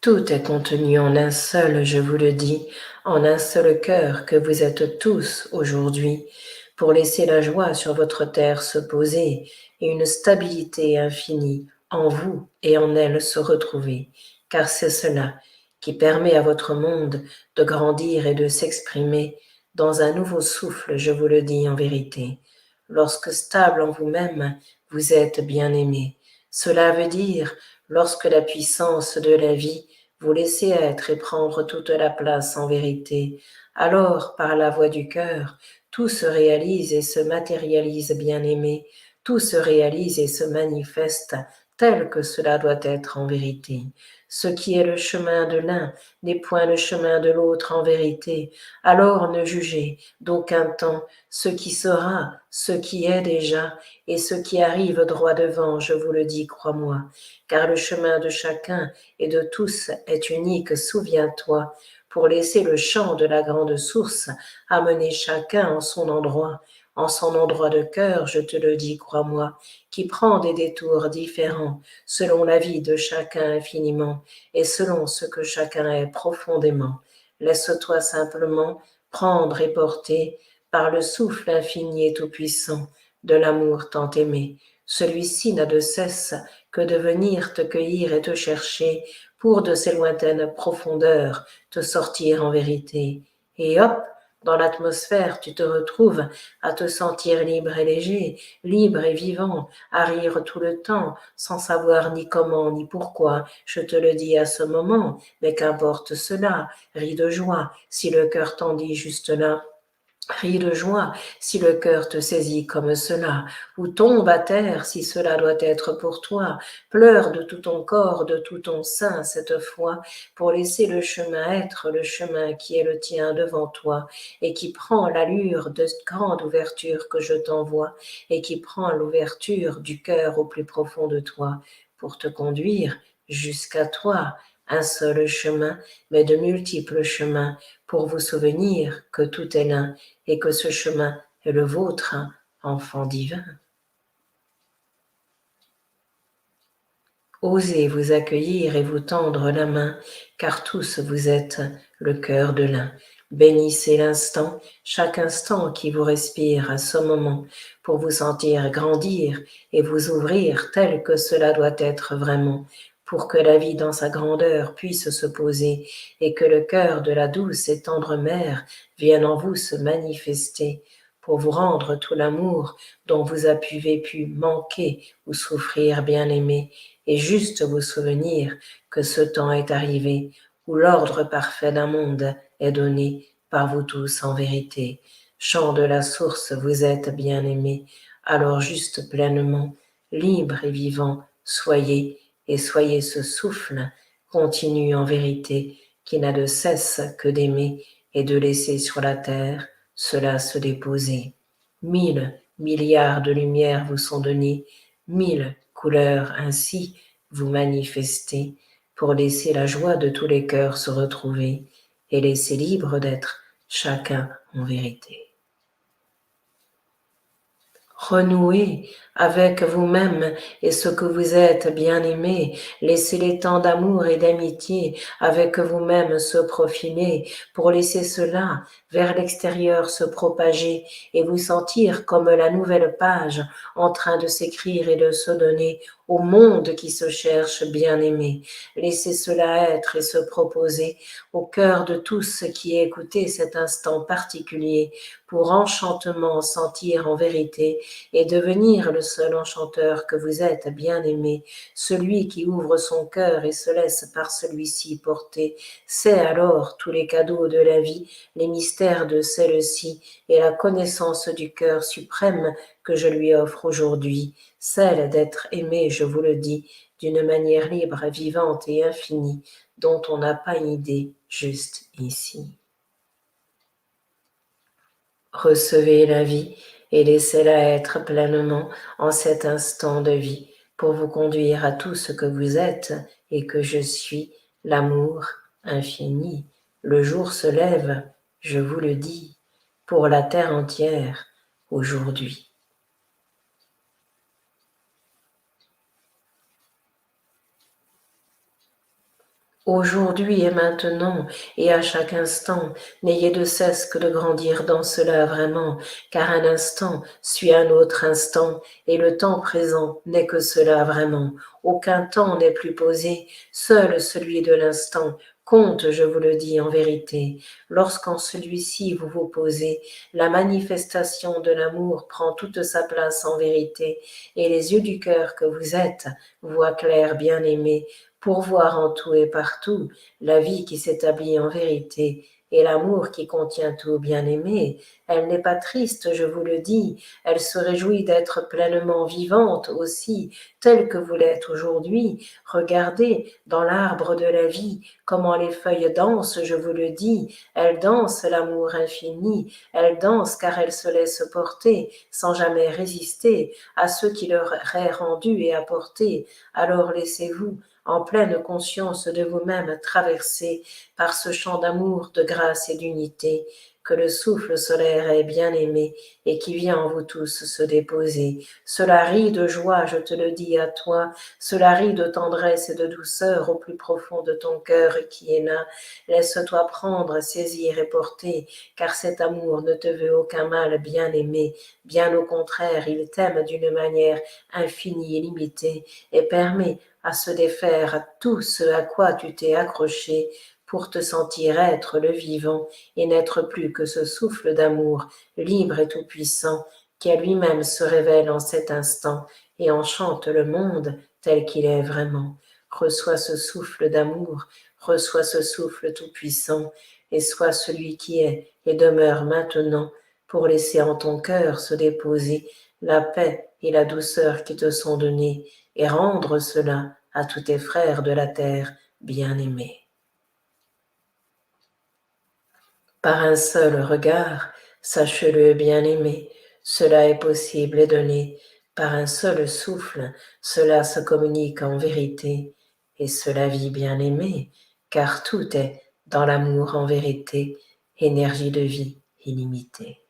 Tout est contenu en un seul, je vous le dis, en un seul cœur que vous êtes tous aujourd'hui, pour laisser la joie sur votre terre se poser et une stabilité infinie en vous et en elle se retrouver, car c'est cela qui permet à votre monde de grandir et de s'exprimer dans un nouveau souffle, je vous le dis en vérité. Lorsque stable en vous-même, vous êtes bien-aimé. Cela veut dire, lorsque la puissance de la vie vous laissez être et prendre toute la place en vérité, alors, par la voix du cœur, tout se réalise et se matérialise, bien-aimé, tout se réalise et se manifeste tel que cela doit être en vérité. Ce qui est le chemin de l'un n'est point le chemin de l'autre en vérité. Alors ne jugez d'aucun temps ce qui sera, ce qui est déjà, et ce qui arrive droit devant, je vous le dis, crois-moi, car le chemin de chacun et de tous est unique, souviens-toi, pour laisser le chant de la grande source amener chacun en son endroit de cœur, je te le dis, crois-moi, qui prend des détours différents selon la vie de chacun infiniment et selon ce que chacun est profondément. Laisse-toi simplement prendre et porter par le souffle infini et tout-puissant de l'amour tant aimé. Celui-ci n'a de cesse que de venir te cueillir et te chercher pour de ces lointaines profondeurs te sortir en vérité. Et hop, dans l'atmosphère, tu te retrouves à te sentir libre et léger, libre et vivant, à rire tout le temps, sans savoir ni comment ni pourquoi. Je te le dis à ce moment, mais qu'importe cela, ris de joie, si le cœur t'en dit juste là. Ris de joie si le cœur te saisit comme cela, ou tombe à terre si cela doit être pour toi. Pleure de tout ton corps, de tout ton sein cette fois, pour laisser le chemin être le chemin qui est le tien devant toi, et qui prend l'allure de grande ouverture que je t'envoie, et qui prend l'ouverture du cœur au plus profond de toi, pour te conduire jusqu'à toi. Un seul chemin, mais de multiples chemins, pour vous souvenir que tout est l'un, et que ce chemin est le vôtre, enfant divin. Osez vous accueillir et vous tendre la main, car tous vous êtes le cœur de l'un. Bénissez l'instant, chaque instant qui vous respire à ce moment, pour vous sentir grandir et vous ouvrir tel que cela doit être vraiment, pour que la vie dans sa grandeur puisse se poser et que le cœur de la douce et tendre mère vienne en vous se manifester, pour vous rendre tout l'amour dont vous avez pu manquer ou souffrir, bien-aimé, et juste vous souvenir que ce temps est arrivé où l'ordre parfait d'un monde est donné par vous tous en vérité. Chant de la source, vous êtes bien-aimés, alors juste pleinement, libre et vivant, soyez, et soyez ce souffle continu en vérité, qui n'a de cesse que d'aimer et de laisser sur la terre cela se déposer. Mille milliards de lumières vous sont données, 1000 couleurs ainsi vous manifestez, pour laisser la joie de tous les cœurs se retrouver et laisser libre d'être chacun en vérité. Renouez avec vous-même et ce que vous êtes, bien-aimé. Laissez les temps d'amour et d'amitié avec vous-même se profiler pour laisser cela vers l'extérieur se propager et vous sentir comme la nouvelle page en train de s'écrire et de se donner au monde qui se cherche, bien-aimé. Laissez cela être et se proposer au cœur de tous qui écoutez cet instant particulier pour enchantement sentir en vérité et devenir le seul enchanteur que vous êtes, bien-aimé, celui qui ouvre son cœur et se laisse par celui-ci porter. C'est alors tous les cadeaux de la vie, les mystères de celle-ci et la connaissance du cœur suprême que je lui offre aujourd'hui, celle d'être aimé, je vous le dis, d'une manière libre, vivante et infinie, dont on n'a pas idée juste ici. Recevez la vie et laissez-la être pleinement en cet instant de vie pour vous conduire à tout ce que vous êtes et que je suis, l'amour infini. Le jour se lève, je vous le dis, pour la terre entière aujourd'hui. Aujourd'hui et maintenant et à chaque instant, n'ayez de cesse que de grandir dans cela vraiment, car un instant suit un autre instant, et le temps présent n'est que cela vraiment. Aucun temps n'est plus posé, seul celui de l'instant compte, je vous le dis en vérité. Lorsqu'en celui-ci vous vous posez, la manifestation de l'amour prend toute sa place en vérité, et les yeux du cœur que vous êtes voient clair, bien-aimé, pour voir en tout et partout la vie qui s'établit en vérité et l'amour qui contient tout, bien-aimé. Elle n'est pas triste, je vous le dis, elle se réjouit d'être pleinement vivante aussi, telle que vous l'êtes aujourd'hui. Regardez dans l'arbre de la vie comment les feuilles dansent, je vous le dis, elles dansent l'amour infini, elles dansent car elles se laissent porter sans jamais résister à ce qui leur est rendu et apporté. Alors laissez-vous en pleine conscience de vous-même traversé par ce champ d'amour, de grâce et d'unité que le souffle solaire est bien-aimé et qui vient en vous tous se déposer. Cela rit de joie, je te le dis à toi, cela rit de tendresse et de douceur au plus profond de ton cœur qui est là. Laisse-toi prendre, saisir et porter, car cet amour ne te veut aucun mal, bien-aimé. Bien au contraire, il t'aime d'une manière infinie et limitée et permet à se défaire tout ce à quoi tu t'es accroché pour te sentir être le vivant et n'être plus que ce souffle d'amour libre et tout-puissant qui à lui-même se révèle en cet instant et enchante le monde tel qu'il est vraiment. Reçois ce souffle d'amour, reçois ce souffle tout-puissant et sois celui qui est et demeure maintenant pour laisser en ton cœur se déposer la paix et la douceur qui te sont données et rendre cela à tous tes frères de la terre bien-aimés. Par un seul regard, sache-le bien-aimé, cela est possible et donné. Par un seul souffle, cela se communique en vérité, et cela vit bien-aimé, car tout est dans l'amour en vérité, énergie de vie illimitée.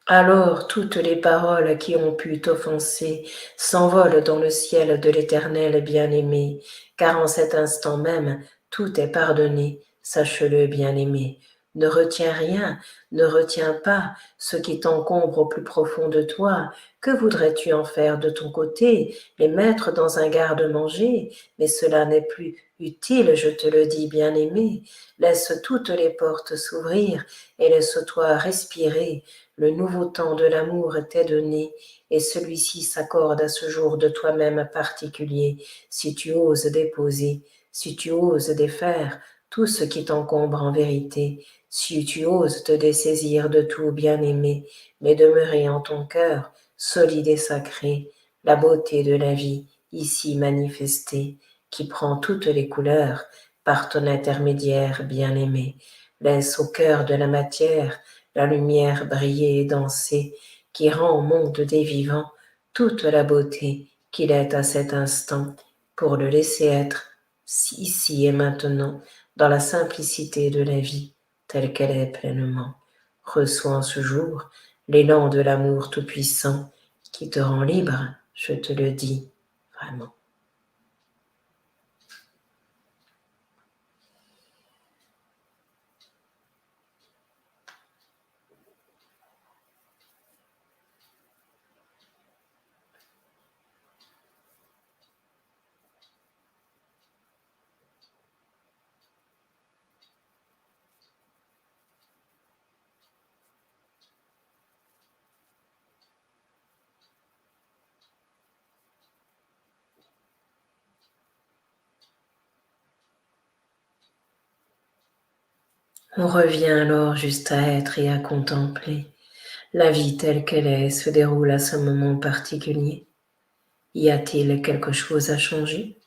Alors toutes les paroles qui ont pu t'offenser s'envolent dans le ciel de l'Éternel bien-aimé, car en cet instant même tout est pardonné, sache-le bien-aimé. Ne retiens rien, ne retiens pas ce qui t'encombre au plus profond de toi. Que voudrais-tu en faire de ton côté? Les mettre dans un garde-manger? Mais cela n'est plus utile, je te le dis, bien-aimé. Laisse toutes les portes s'ouvrir et laisse-toi respirer. Le nouveau temps de l'amour t'est donné, et celui-ci s'accorde à ce jour de toi-même particulier, si tu oses déposer, si tu oses défaire tout ce qui t'encombre en vérité, si tu oses te dessaisir de tout bien-aimé, mais demeurer en ton cœur, solide et sacré, la beauté de la vie, ici manifestée, qui prend toutes les couleurs, par ton intermédiaire bien-aimé. Laisse au cœur de la matière la lumière briller et danser, qui rend au monde des vivants toute la beauté qu'il est à cet instant, pour le laisser être ici et maintenant, dans la simplicité de la vie, telle qu'elle est pleinement. Reçois en ce jour l'élan de l'amour tout-puissant qui te rend libre, je te le dis vraiment. On revient alors juste à être et à contempler. La vie telle qu'elle est se déroule à ce moment particulier. Y a-t-il quelque chose à changer?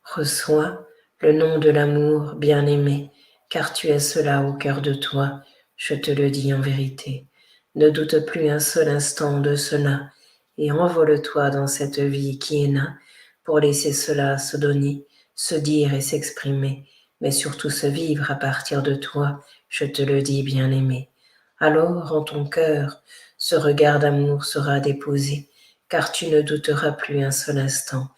Reçois le nom de l'amour bien-aimé, car tu es cela au cœur de toi, je te le dis en vérité. Ne doute plus un seul instant de cela, et envole-toi dans cette vie qui est là, pour laisser cela se donner, se dire et s'exprimer, mais surtout se vivre à partir de toi, je te le dis bien-aimé. Alors en ton cœur, ce regard d'amour sera déposé, car tu ne douteras plus un seul instant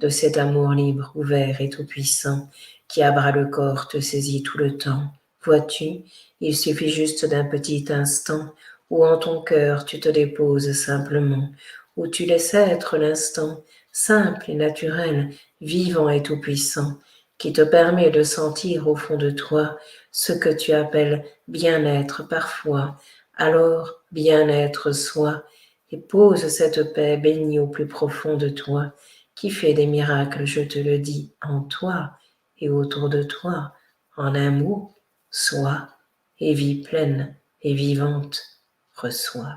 de cet amour libre, ouvert et tout-puissant, qui à bras le corps te saisit tout le temps. Vois-tu, il suffit juste d'un petit instant où en ton cœur tu te déposes simplement, où tu laisses être l'instant, simple et naturel, vivant et tout-puissant, qui te permet de sentir au fond de toi ce que tu appelles bien-être parfois, alors bien-être soit, et pose cette paix bénie au plus profond de toi, qui fait des miracles, je te le dis, en toi et autour de toi, en un mot, sois et vie pleine et vivante, reçois.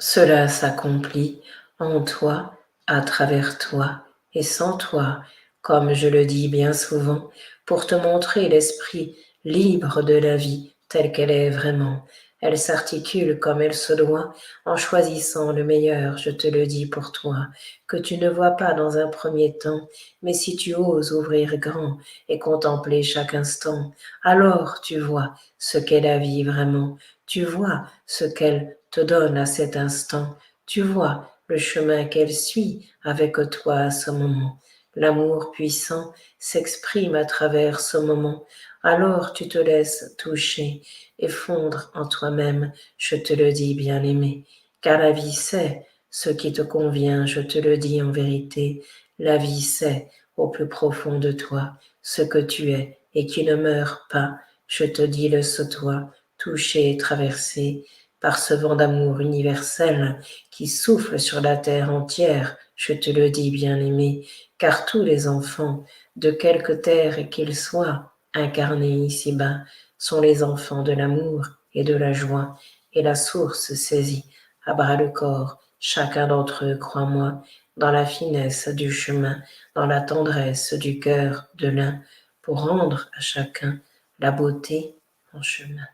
Cela s'accomplit en toi, à travers toi et sans toi, comme je le dis bien souvent, pour te montrer l'esprit libre de la vie telle qu'elle est vraiment. Elle s'articule comme elle se doit en choisissant le meilleur, je te le dis pour toi, que tu ne vois pas dans un premier temps, mais si tu oses ouvrir grand et contempler chaque instant, alors tu vois ce qu'est la vie vraiment, tu vois ce qu'elle te donne à cet instant, tu vois le chemin qu'elle suit avec toi à ce moment. L'amour puissant s'exprime à travers ce moment, alors tu te laisses toucher et fondre en toi-même, je te le dis bien-aimé, car la vie sait ce qui te convient, je te le dis en vérité, la vie sait au plus profond de toi ce que tu es et qui ne meurt pas, je te dis le toi, touché et traversé par ce vent d'amour universel qui souffle sur la terre entière, je te le dis bien-aimé, car tous les enfants, de quelque terre qu'ils soient, incarnés ici-bas, sont les enfants de l'amour et de la joie, et la source saisit à bras le corps chacun d'entre eux, crois-moi, dans la finesse du chemin, dans la tendresse du cœur de l'un, pour rendre à chacun la beauté en chemin.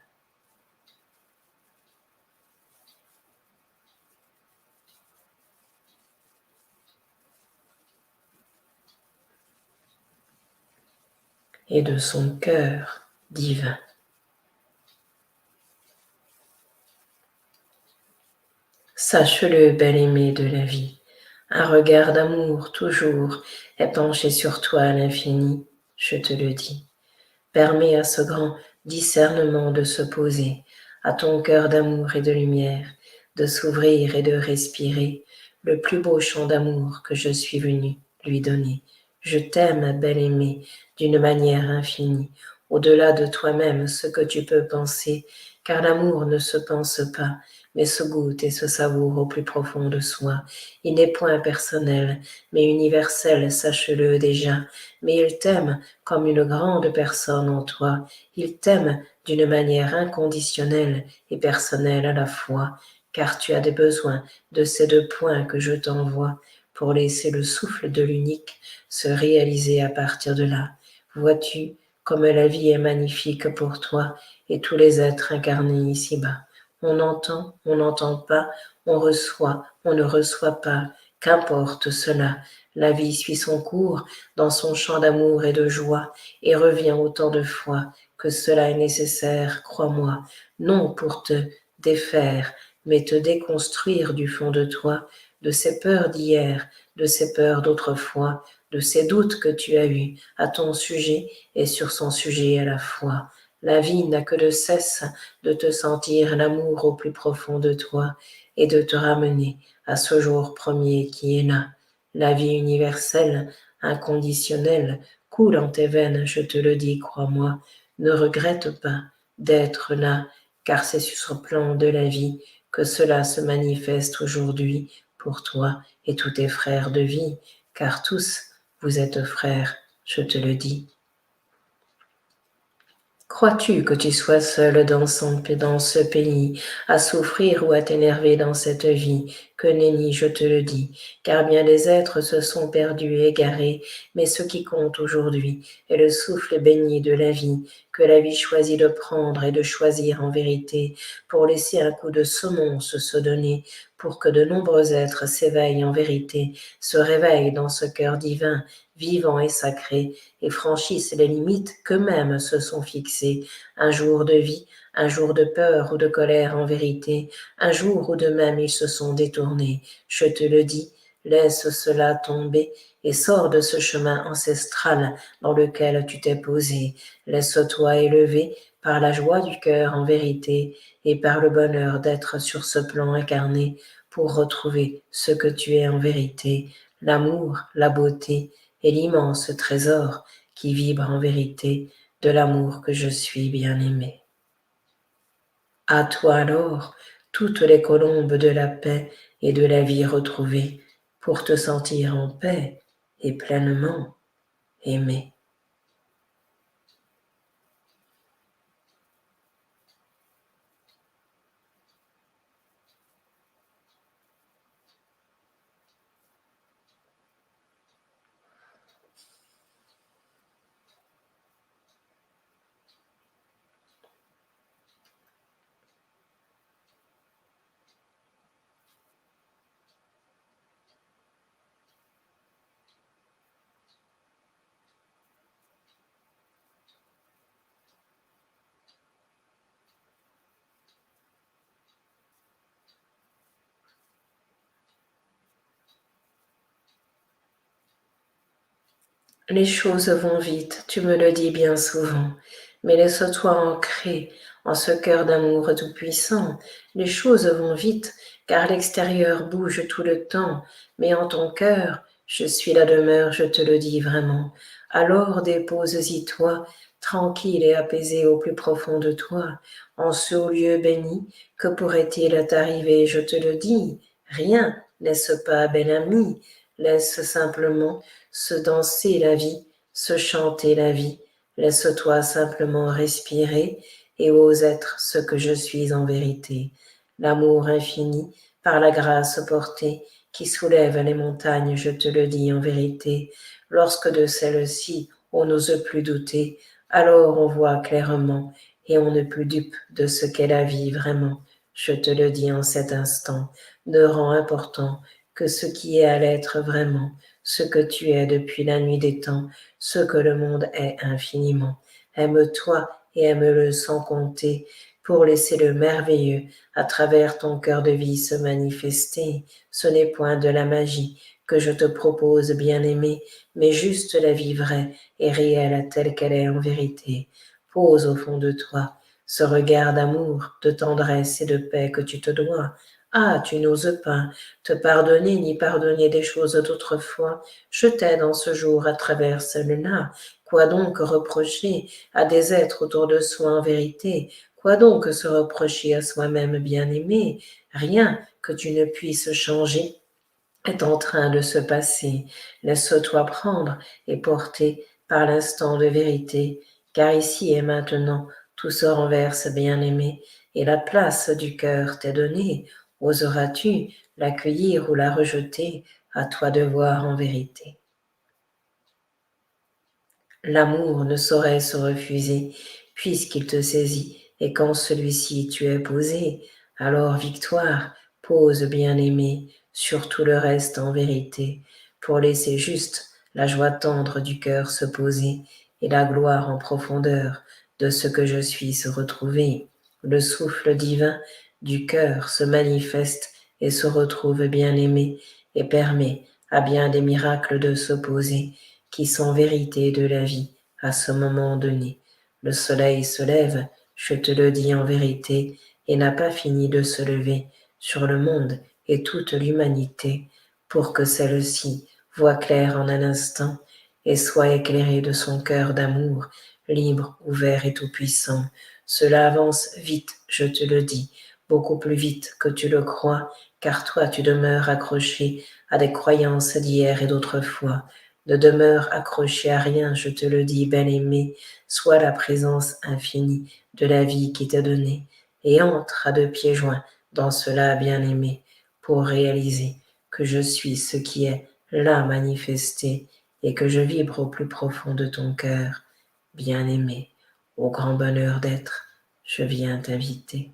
Et de son cœur divin. Sache-le, bel-aimé de la vie, un regard d'amour toujours est penché sur toi à l'infini, je te le dis. Permets à ce grand discernement de se poser, à ton cœur d'amour et de lumière, de s'ouvrir et de respirer le plus beau chant d'amour que je suis venu lui donner. Je t'aime, bel-aimé, d'une manière infinie, au-delà de toi-même ce que tu peux penser, car l'amour ne se pense pas, mais se goûte et se savoure au plus profond de soi. Il n'est point personnel, mais universel, sache-le déjà, mais il t'aime comme une grande personne en toi. Il t'aime d'une manière inconditionnelle et personnelle à la fois, car tu as des besoins de ces 2 points que je t'envoie pour laisser le souffle de l'unique se réaliser à partir de là. Vois-tu comme la vie est magnifique pour toi et tous les êtres incarnés ici-bas. On entend, on n'entend pas, on reçoit, on ne reçoit pas, qu'importe cela. La vie suit son cours dans son champ d'amour et de joie et revient autant de fois que cela est nécessaire, crois-moi, non pour te défaire, mais te déconstruire du fond de toi, de ces peurs d'hier, de ces peurs d'autrefois, de ces doutes que tu as eus à ton sujet et sur son sujet à la fois. La vie n'a que de cesse de te sentir l'amour au plus profond de toi et de te ramener à ce jour premier qui est là. La vie universelle, inconditionnelle, coule en tes veines, je te le dis, crois-moi. Ne regrette pas d'être là, car c'est sur ce plan de la vie que cela se manifeste aujourd'hui pour toi et tous tes frères de vie, car tous, vous êtes frères, je te le dis. Crois-tu que tu sois seul dans ce pays, à souffrir ou à t'énerver dans cette vie? Que nenni, je te le dis, car bien des êtres se sont perdus et égarés, mais ce qui compte aujourd'hui est le souffle béni de la vie, que la vie choisit de prendre et de choisir en vérité, pour laisser un coup de semonce se donner, pour que de nombreux êtres s'éveillent en vérité, se réveillent dans ce cœur divin, vivant et sacré, et franchissent les limites qu'eux-mêmes se sont fixées, un jour de vie, un jour de peur ou de colère en vérité, un jour où d'eux-mêmes ils se sont détournés. Je te le dis, laisse cela tomber et sors de ce chemin ancestral dans lequel tu t'es posé. Laisse-toi élever par la joie du cœur en vérité et par le bonheur d'être sur ce plan incarné pour retrouver ce que tu es en vérité, l'amour, la beauté et l'immense trésor qui vibre en vérité de l'amour que je suis bien-aimé. À toi alors, toutes les colombes de la paix et de la vie retrouvée, pour te sentir en paix et pleinement aimé. Les choses vont vite, tu me le dis bien souvent, mais laisse-toi ancrer en ce cœur d'amour tout-puissant. Les choses vont vite, car l'extérieur bouge tout le temps, mais en ton cœur, je suis la demeure, je te le dis vraiment. Alors dépose-y toi, tranquille et apaisé au plus profond de toi, en ce haut lieu béni, que pourrait-il t'arriver, je te le dis? Rien, laisse pas, bel ami, laisse simplement se danser la vie, se chanter la vie. Laisse-toi simplement respirer et ose être ce que je suis en vérité. L'amour infini, par la grâce portée, qui soulève les montagnes, je te le dis en vérité. Lorsque de celle-ci on n'ose plus douter, alors on voit clairement et on n'est plus dupe de ce qu'est la vie vraiment. Je te le dis en cet instant, ne rend important que ce qui est à l'être vraiment, ce que tu es depuis la nuit des temps, ce que le monde est infiniment. Aime-toi et aime-le sans compter, pour laisser le merveilleux à travers ton cœur de vie se manifester. Ce n'est point de la magie que je te propose, bien-aimé, mais juste la vie vraie et réelle telle qu'elle est en vérité. Pose au fond de toi ce regard d'amour, de tendresse et de paix que tu te dois. Ah, tu n'oses pas te pardonner ni pardonner des choses d'autrefois. Je t'aide en ce jour à travers celle-là. Quoi donc reprocher à des êtres autour de soi en vérité? Quoi donc se reprocher à soi-même bien-aimé? Rien que tu ne puisses changer est en train de se passer. Laisse-toi prendre et porter par l'instant de vérité, car ici et maintenant tout se renverse bien-aimé, et la place du cœur t'est donnée. Oseras-tu l'accueillir ou la rejeter? À toi de voir en vérité. L'amour ne saurait se refuser, puisqu'il te saisit, et quand celui-ci tu es posé, alors victoire, pose bien-aimé, sur tout le reste en vérité, pour laisser juste la joie tendre du cœur se poser, et la gloire en profondeur de ce que je suis se retrouver. Le souffle divin du cœur se manifeste et se retrouve bien-aimé, et permet à bien des miracles de se poser, qui sont vérité de la vie à ce moment donné. Le soleil se lève, je te le dis en vérité, et n'a pas fini de se lever sur le monde et toute l'humanité, pour que celle-ci voie clair en un instant et soit éclairée de son cœur d'amour, libre, ouvert et tout-puissant. Cela avance vite, je te le dis, beaucoup plus vite que tu le crois, car toi tu demeures accroché à des croyances d'hier et d'autrefois. Ne demeure accroché à rien, je te le dis, bel-aimé, sois la présence infinie de la vie qui t'est donnée, et entre à deux pieds joints dans cela, bien-aimé, pour réaliser que je suis ce qui est là manifesté, et que je vibre au plus profond de ton cœur, bien-aimé, au grand bonheur d'être, je viens t'inviter.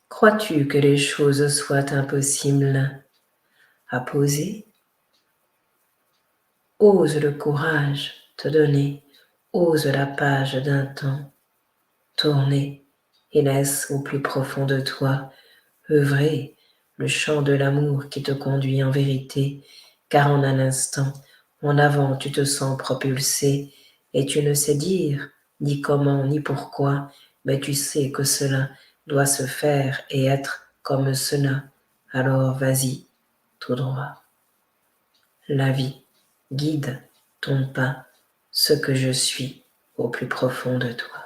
Crois-tu que les choses soient impossibles à poser? Ose le courage te donner, ose la page d'un temps tourner, et laisse au plus profond de toi œuvrer le chant de l'amour qui te conduit en vérité, car en un instant, en avant tu te sens propulsé, et tu ne sais dire ni comment ni pourquoi, mais tu sais que cela doit se faire et être comme cela. Alors vas-y, tout droit. La vie guide ton pas, ce que je suis au plus profond de toi.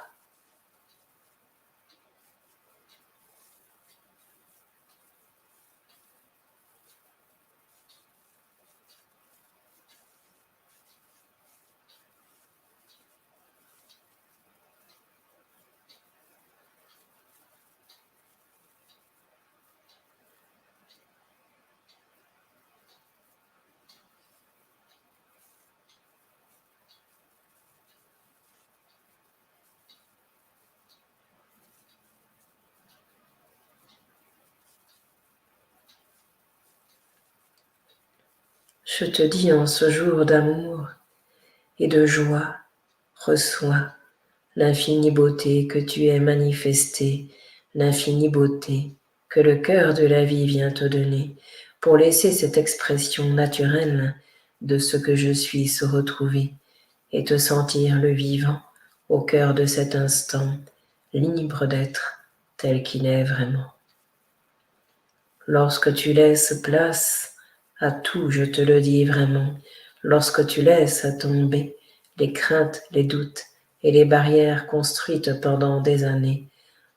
Je te dis en ce jour d'amour et de joie, reçois l'infinie beauté que tu es manifestée, l'infinie beauté que le cœur de la vie vient te donner, pour laisser cette expression naturelle de ce que je suis se retrouver et te sentir le vivant au cœur de cet instant, libre d'être tel qu'il est vraiment. Lorsque tu laisses place à tout, je te le dis vraiment, lorsque tu laisses tomber les craintes, les doutes et les barrières construites pendant des années,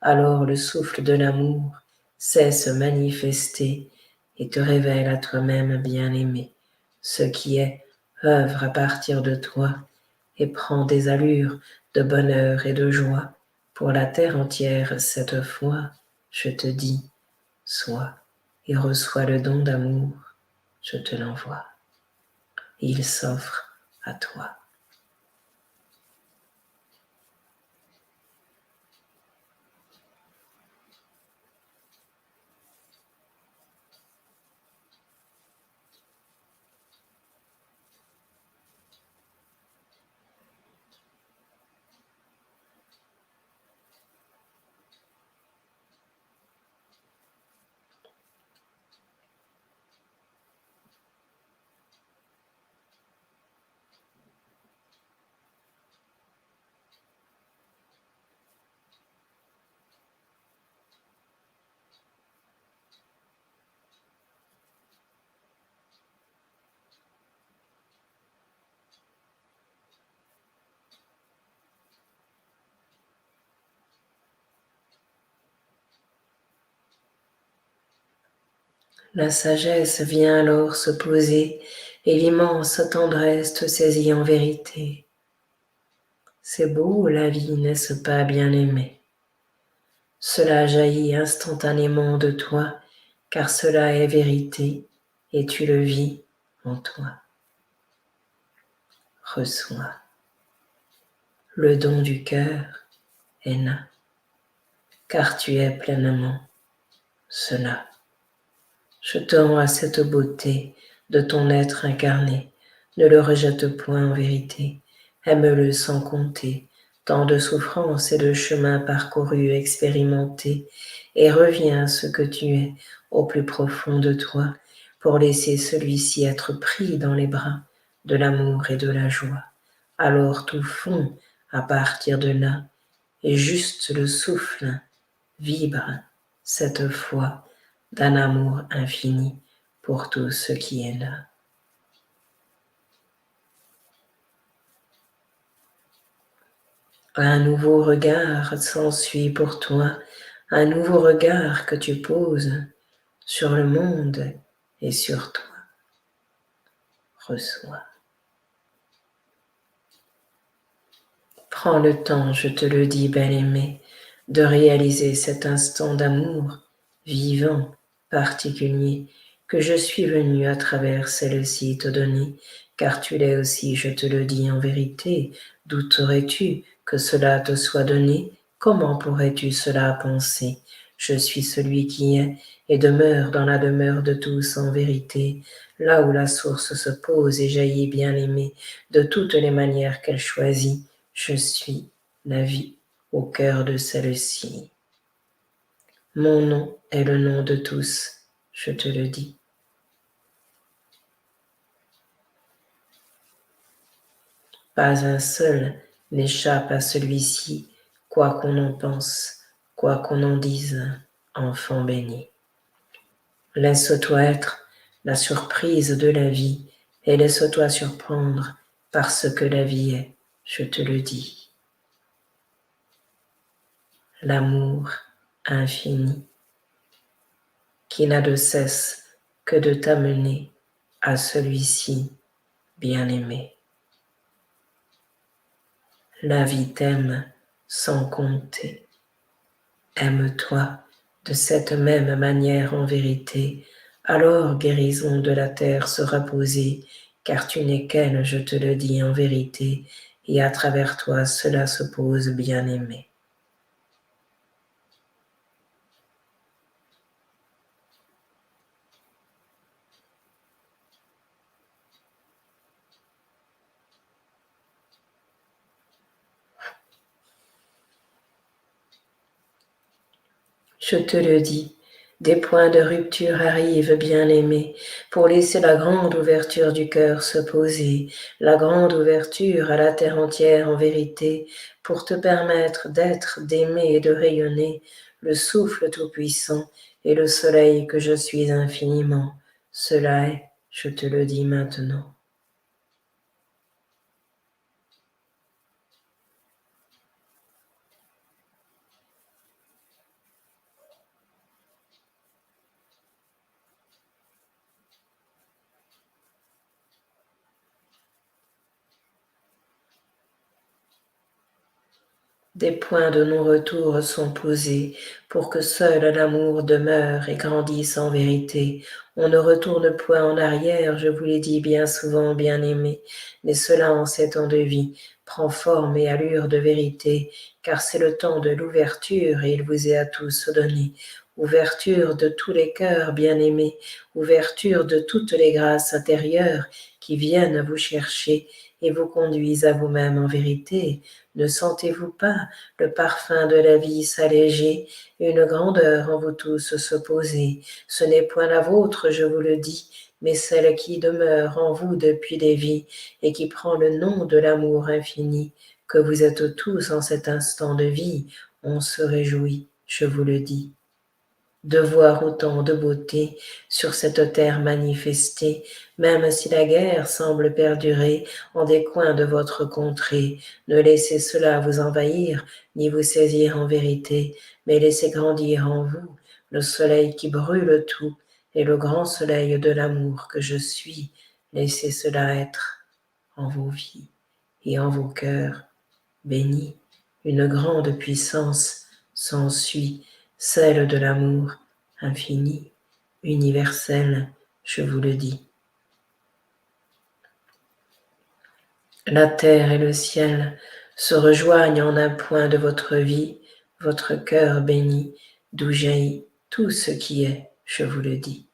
alors le souffle de l'amour sait se manifester et te révèle à toi-même bien-aimé. Ce qui est œuvre à partir de toi et prend des allures de bonheur et de joie pour la terre entière cette fois, je te dis, sois et reçois le don d'amour, je te l'envoie. Il s'offre à toi. La sagesse vient alors se poser et l'immense tendresse te saisit en vérité. C'est beau la vie, n'est-ce pas, bien-aimé? Cela jaillit instantanément de toi, car cela est vérité et tu le vis en toi. Reçois. Le don du cœur est là, car tu es pleinement cela. Je te rends à cette beauté de ton être incarné. Ne le rejette point en vérité. Aime-le sans compter. Tant de souffrances et de chemins parcourus, expérimentés, et reviens à ce que tu es au plus profond de toi, pour laisser celui-ci être pris dans les bras de l'amour et de la joie. Alors tout fond à partir de là, et juste le souffle vibre cette foi d'un amour infini pour tout ce qui est là. Un nouveau regard s'ensuit pour toi, un nouveau regard que tu poses sur le monde et sur toi. Reçois. Prends le temps, je te le dis, bel-aimé, de réaliser cet instant d'amour vivant, particulier, que je suis venu à travers celle-ci te donner, car tu l'es aussi, je te le dis en vérité. Douterais-tu que cela te soit donné? Comment pourrais-tu cela penser? Je suis celui qui est et demeure dans la demeure de tous en vérité, là où la source se pose et jaillit, bien-aimé, de toutes les manières qu'elle choisit. Je suis la vie au cœur de celle-ci. Mon nom est le nom de tous, je te le dis. Pas un seul n'échappe à celui-ci, quoi qu'on en pense, quoi qu'on en dise, enfant béni. Laisse-toi être la surprise de la vie et laisse-toi surprendre par ce que la vie est, je te le dis. L'amour infini qui n'a de cesse que de t'amener à celui-ci bien-aimé. La vie t'aime sans compter. Aime-toi de cette même manière en vérité, alors guérison de la terre sera posée, car tu n'es qu'elle, je te le dis en vérité, et à travers toi cela se pose bien-aimé. Je te le dis, des points de rupture arrivent, bien-aimé, pour laisser la grande ouverture du cœur se poser, la grande ouverture à la terre entière en vérité, pour te permettre d'être, d'aimer et de rayonner, le souffle tout-puissant et le soleil que je suis infiniment. Cela est, je te le dis maintenant. Des points de non-retour sont posés pour que seul l'amour demeure et grandisse en vérité. On ne retourne point en arrière, je vous l'ai dit bien souvent, bien-aimé, mais cela en ces temps de vie prend forme et allure de vérité, car c'est le temps de l'ouverture et il vous est à tous donné. Ouverture de tous les cœurs, bien-aimés, ouverture de toutes les grâces intérieures qui viennent vous chercher et vous conduisent à vous-même en vérité. Ne sentez-vous pas le parfum de la vie s'alléger, une grandeur en vous tous se poser? Ce n'est point la vôtre, je vous le dis, mais celle qui demeure en vous depuis des vies et qui prend le nom de l'amour infini, que vous êtes tous en cet instant de vie. On se réjouit, je vous le dis, de voir autant de beauté sur cette terre manifestée, même si la guerre semble perdurer en des coins de votre contrée. Ne laissez cela vous envahir, ni vous saisir en vérité, mais laissez grandir en vous le soleil qui brûle tout et le grand soleil de l'amour que je suis, laissez cela être en vos vies et en vos cœurs bénis. Une grande puissance s'ensuit, celle de l'amour infini, universel, je vous le dis. La terre et le ciel se rejoignent en un point de votre vie, votre cœur béni, d'où jaillit tout ce qui est, je vous le dis.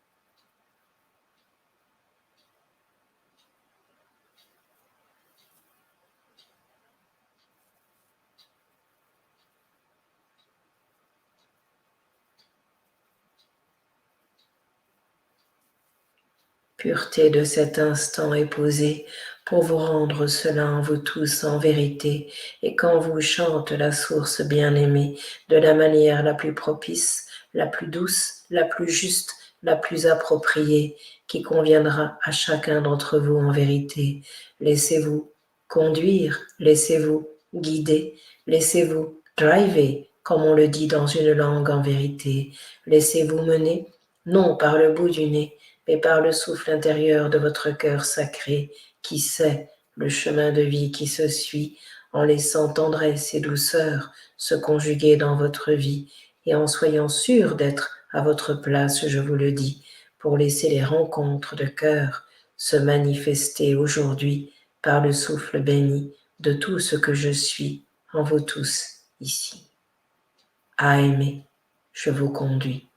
Pureté de cet instant est posée pour vous rendre cela en vous tous en vérité, et quand vous chante la source bien-aimée de la manière la plus propice, la plus douce, la plus juste, la plus appropriée, qui conviendra à chacun d'entre vous en vérité. Laissez-vous conduire, laissez-vous guider, laissez-vous driver, comme on le dit dans une langue en vérité. Laissez-vous mener, non par le bout du nez, mais par le souffle intérieur de votre cœur sacré, qui sait le chemin de vie qui se suit, en laissant tendresse et douceur se conjuguer dans votre vie, et en soyant sûr d'être à votre place, je vous le dis, pour laisser les rencontres de cœur se manifester aujourd'hui par le souffle béni de tout ce que je suis en vous tous ici. À aimer, je vous conduis.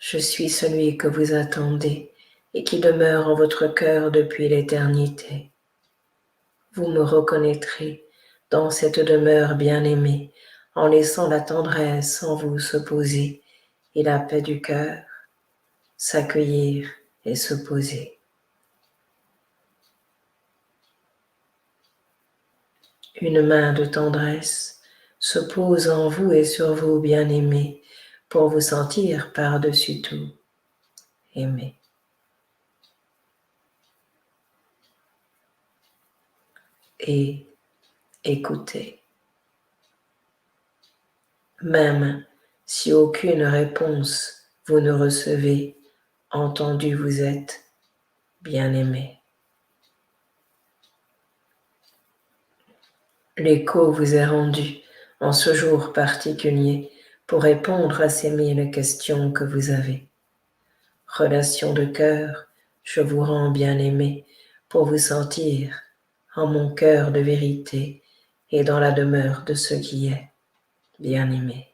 Je suis celui que vous attendez et qui demeure en votre cœur depuis l'éternité. Vous me reconnaîtrez dans cette demeure bien-aimée en laissant la tendresse en vous se poser et la paix du cœur s'accueillir et se poser. Une main de tendresse se pose en vous et sur vous, bien-aimés, pour vous sentir par-dessus tout aimé. Et écoutez. Même si aucune réponse vous ne recevez, entendu vous êtes, bien-aimé. L'écho vous est rendu en ce jour particulier pour répondre à ces 1000 questions que vous avez. Relation de cœur, je vous rends bien-aimé pour vous sentir en mon cœur de vérité et dans la demeure de ce qui est, bien-aimé.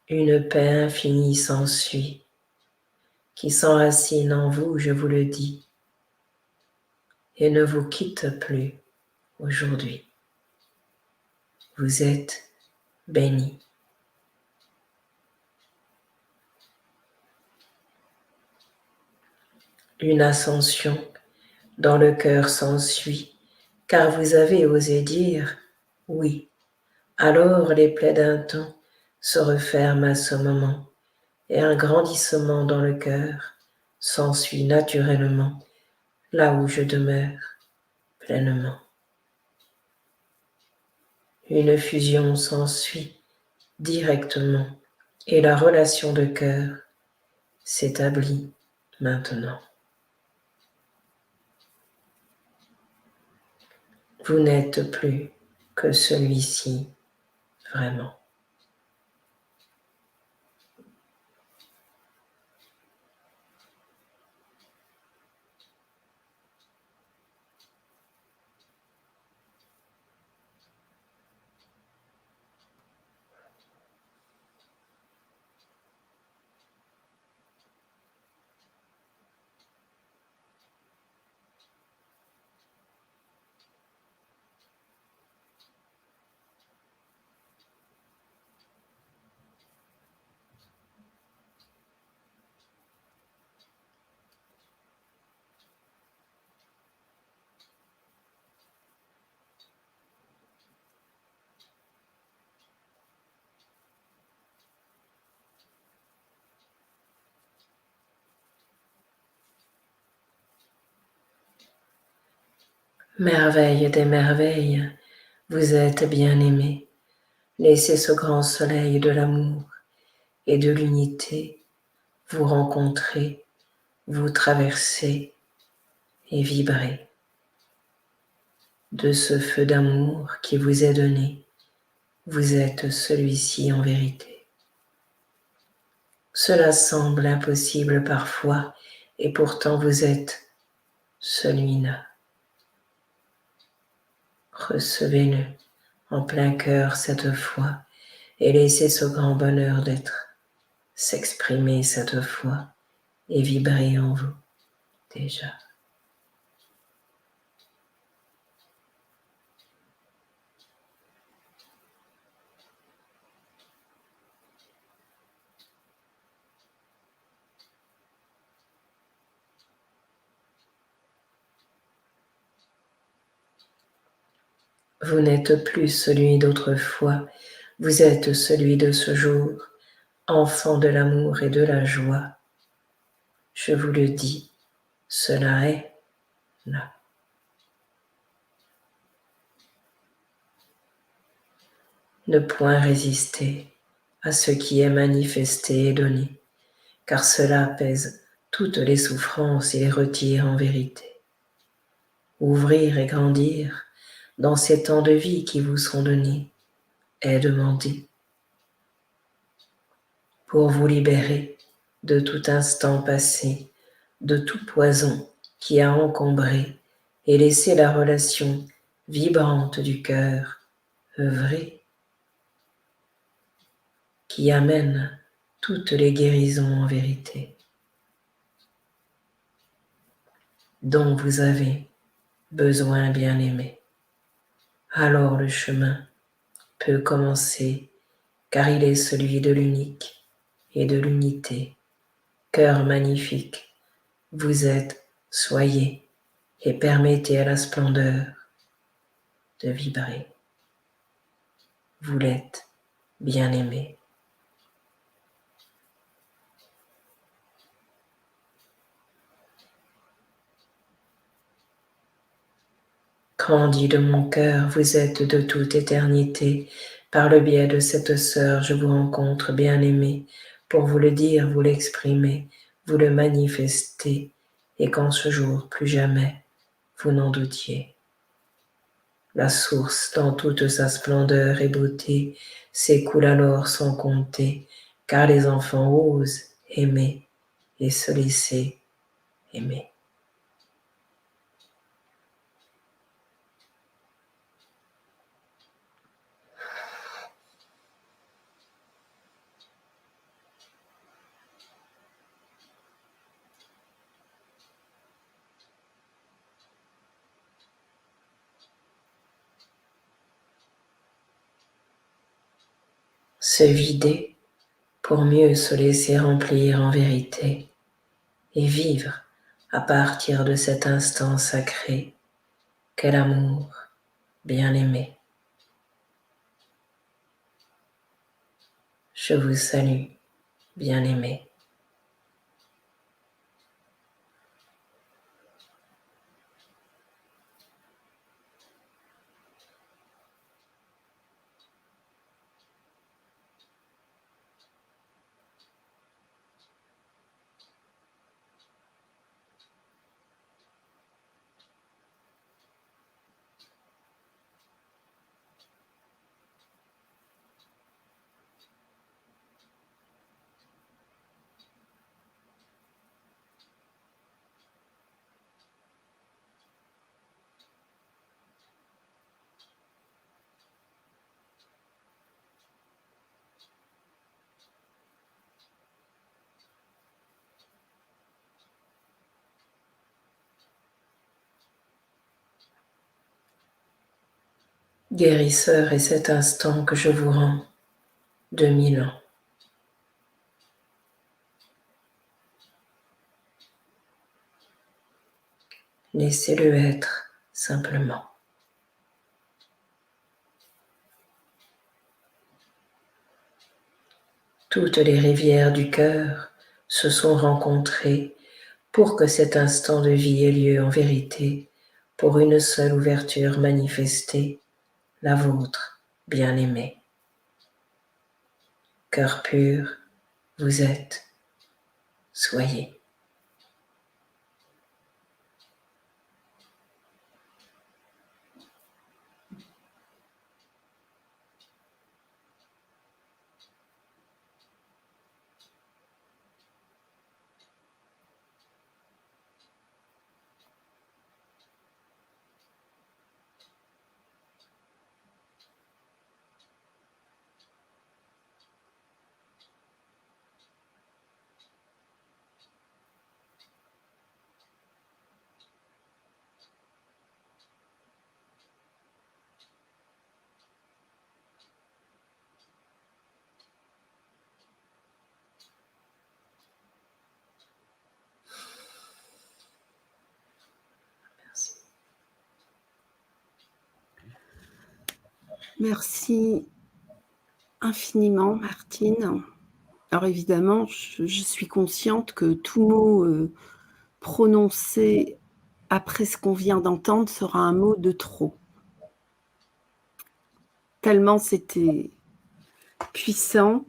Une paix infinie s'ensuit, qui s'enracine en vous, je vous le dis, et ne vous quitte plus aujourd'hui. Vous êtes bénis. Une ascension dans le cœur s'ensuit, car vous avez osé dire oui. Alors les plaies d'un temps se referment à ce moment, et un grandissement dans le cœur s'ensuit naturellement, là où je demeure pleinement. Une fusion s'ensuit directement, et la relation de cœur s'établit maintenant. Vous n'êtes plus que celui-ci, vraiment. Merveille des merveilles, vous êtes bien-aimé. Laissez ce grand soleil de l'amour et de l'unité vous rencontrer, vous traverser et vibrer. De ce feu d'amour qui vous est donné, vous êtes celui-ci en vérité. Cela semble impossible parfois, et pourtant vous êtes celui-là. Recevez-le en plein cœur cette fois et laissez ce grand bonheur d'être s'exprimer cette fois et vibrer en vous déjà. Vous n'êtes plus celui d'autrefois, vous êtes celui de ce jour, enfant de l'amour et de la joie. Je vous le dis, cela est là. Ne point résister à ce qui est manifesté et donné, car cela apaise toutes les souffrances et les retire en vérité. Ouvrir et grandir dans ces temps de vie qui vous sont donnés est demandé pour vous libérer de tout instant passé, de tout poison qui a encombré et laissé la relation vibrante du cœur œuvrer, qui amène toutes les guérisons en vérité, dont vous avez besoin bien-aimé. Alors le chemin peut commencer, car il est celui de l'unique et de l'unité. Cœur magnifique, vous êtes, soyez, et permettez à la splendeur de vibrer. Vous l'êtes, bien-aimé. Grandi de mon cœur, vous êtes de toute éternité. Par le biais de cette sœur, je vous rencontre, bien-aimé, pour vous le dire, vous l'exprimer, vous le manifester, et qu'en ce jour, plus jamais, vous n'en doutiez. La source, dans toute sa splendeur et beauté, s'écoule alors sans compter, car les enfants osent aimer et se laisser aimer. Se vider pour mieux se laisser remplir en vérité et vivre à partir de cet instant sacré qu'est l'amour bien-aimé. Je vous salue, bien-aimé. Guérisseur est cet instant que je vous rends, 2000 ans. Laissez-le être simplement. Toutes les rivières du cœur se sont rencontrées pour que cet instant de vie ait lieu en vérité, pour une seule ouverture manifestée, la vôtre, bien-aimée. Cœur pur, vous êtes, soyez. Merci infiniment, Martine. Alors évidemment, je suis consciente que tout mot prononcé après ce qu'on vient d'entendre sera un mot de trop. Tellement c'était puissant.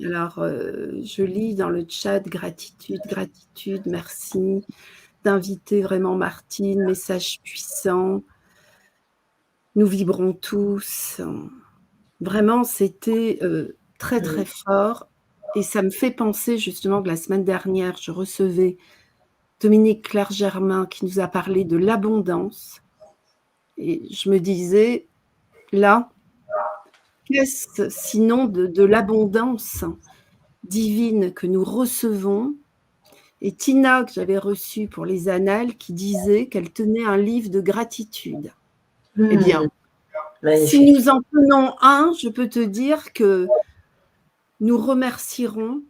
Alors, je lis dans le chat gratitude, gratitude, merci d'inviter vraiment Martine, message puissant. Nous vibrons tous. Vraiment, c'était très, très fort. Et ça me fait penser justement que la semaine dernière, je recevais Dominique Clerc-Germain qui nous a parlé de l'abondance. Et je me disais, là, qu'est-ce sinon de l'abondance divine que nous recevons? Et Tina, que j'avais reçue pour les annales, qui disait qu'elle tenait un livre de gratitude. Eh bien, si nous en tenons un, je peux te dire que nous remercierons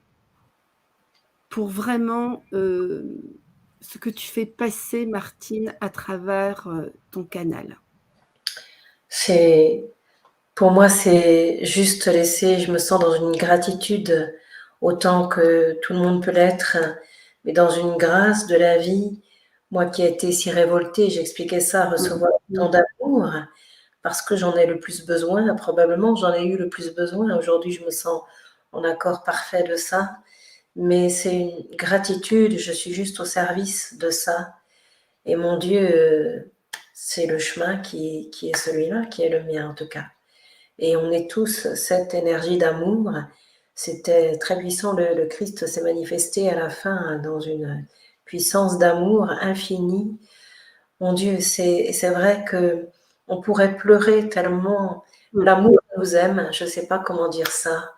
pour vraiment ce que tu fais passer, Martine, à travers ton canal. Pour moi, c'est juste laisser, je me sens dans une gratitude autant que tout le monde peut l'être, mais dans une grâce de la vie. Moi qui ai été si révoltée, j'expliquais ça, recevoir tant d'amour, parce que j'en ai le plus besoin, probablement j'en ai eu le plus besoin. Aujourd'hui, je me sens en accord parfait de ça, mais c'est une gratitude, je suis juste au service de ça. Et mon Dieu, c'est le chemin qui est celui-là, qui est le mien en tout cas. Et on est tous cette énergie d'amour. C'était très puissant, le Christ s'est manifesté à la fin dans une puissance d'amour infinie. Mon Dieu, c'est vrai qu'on pourrait pleurer tellement l'amour nous aime, je ne sais pas comment dire ça,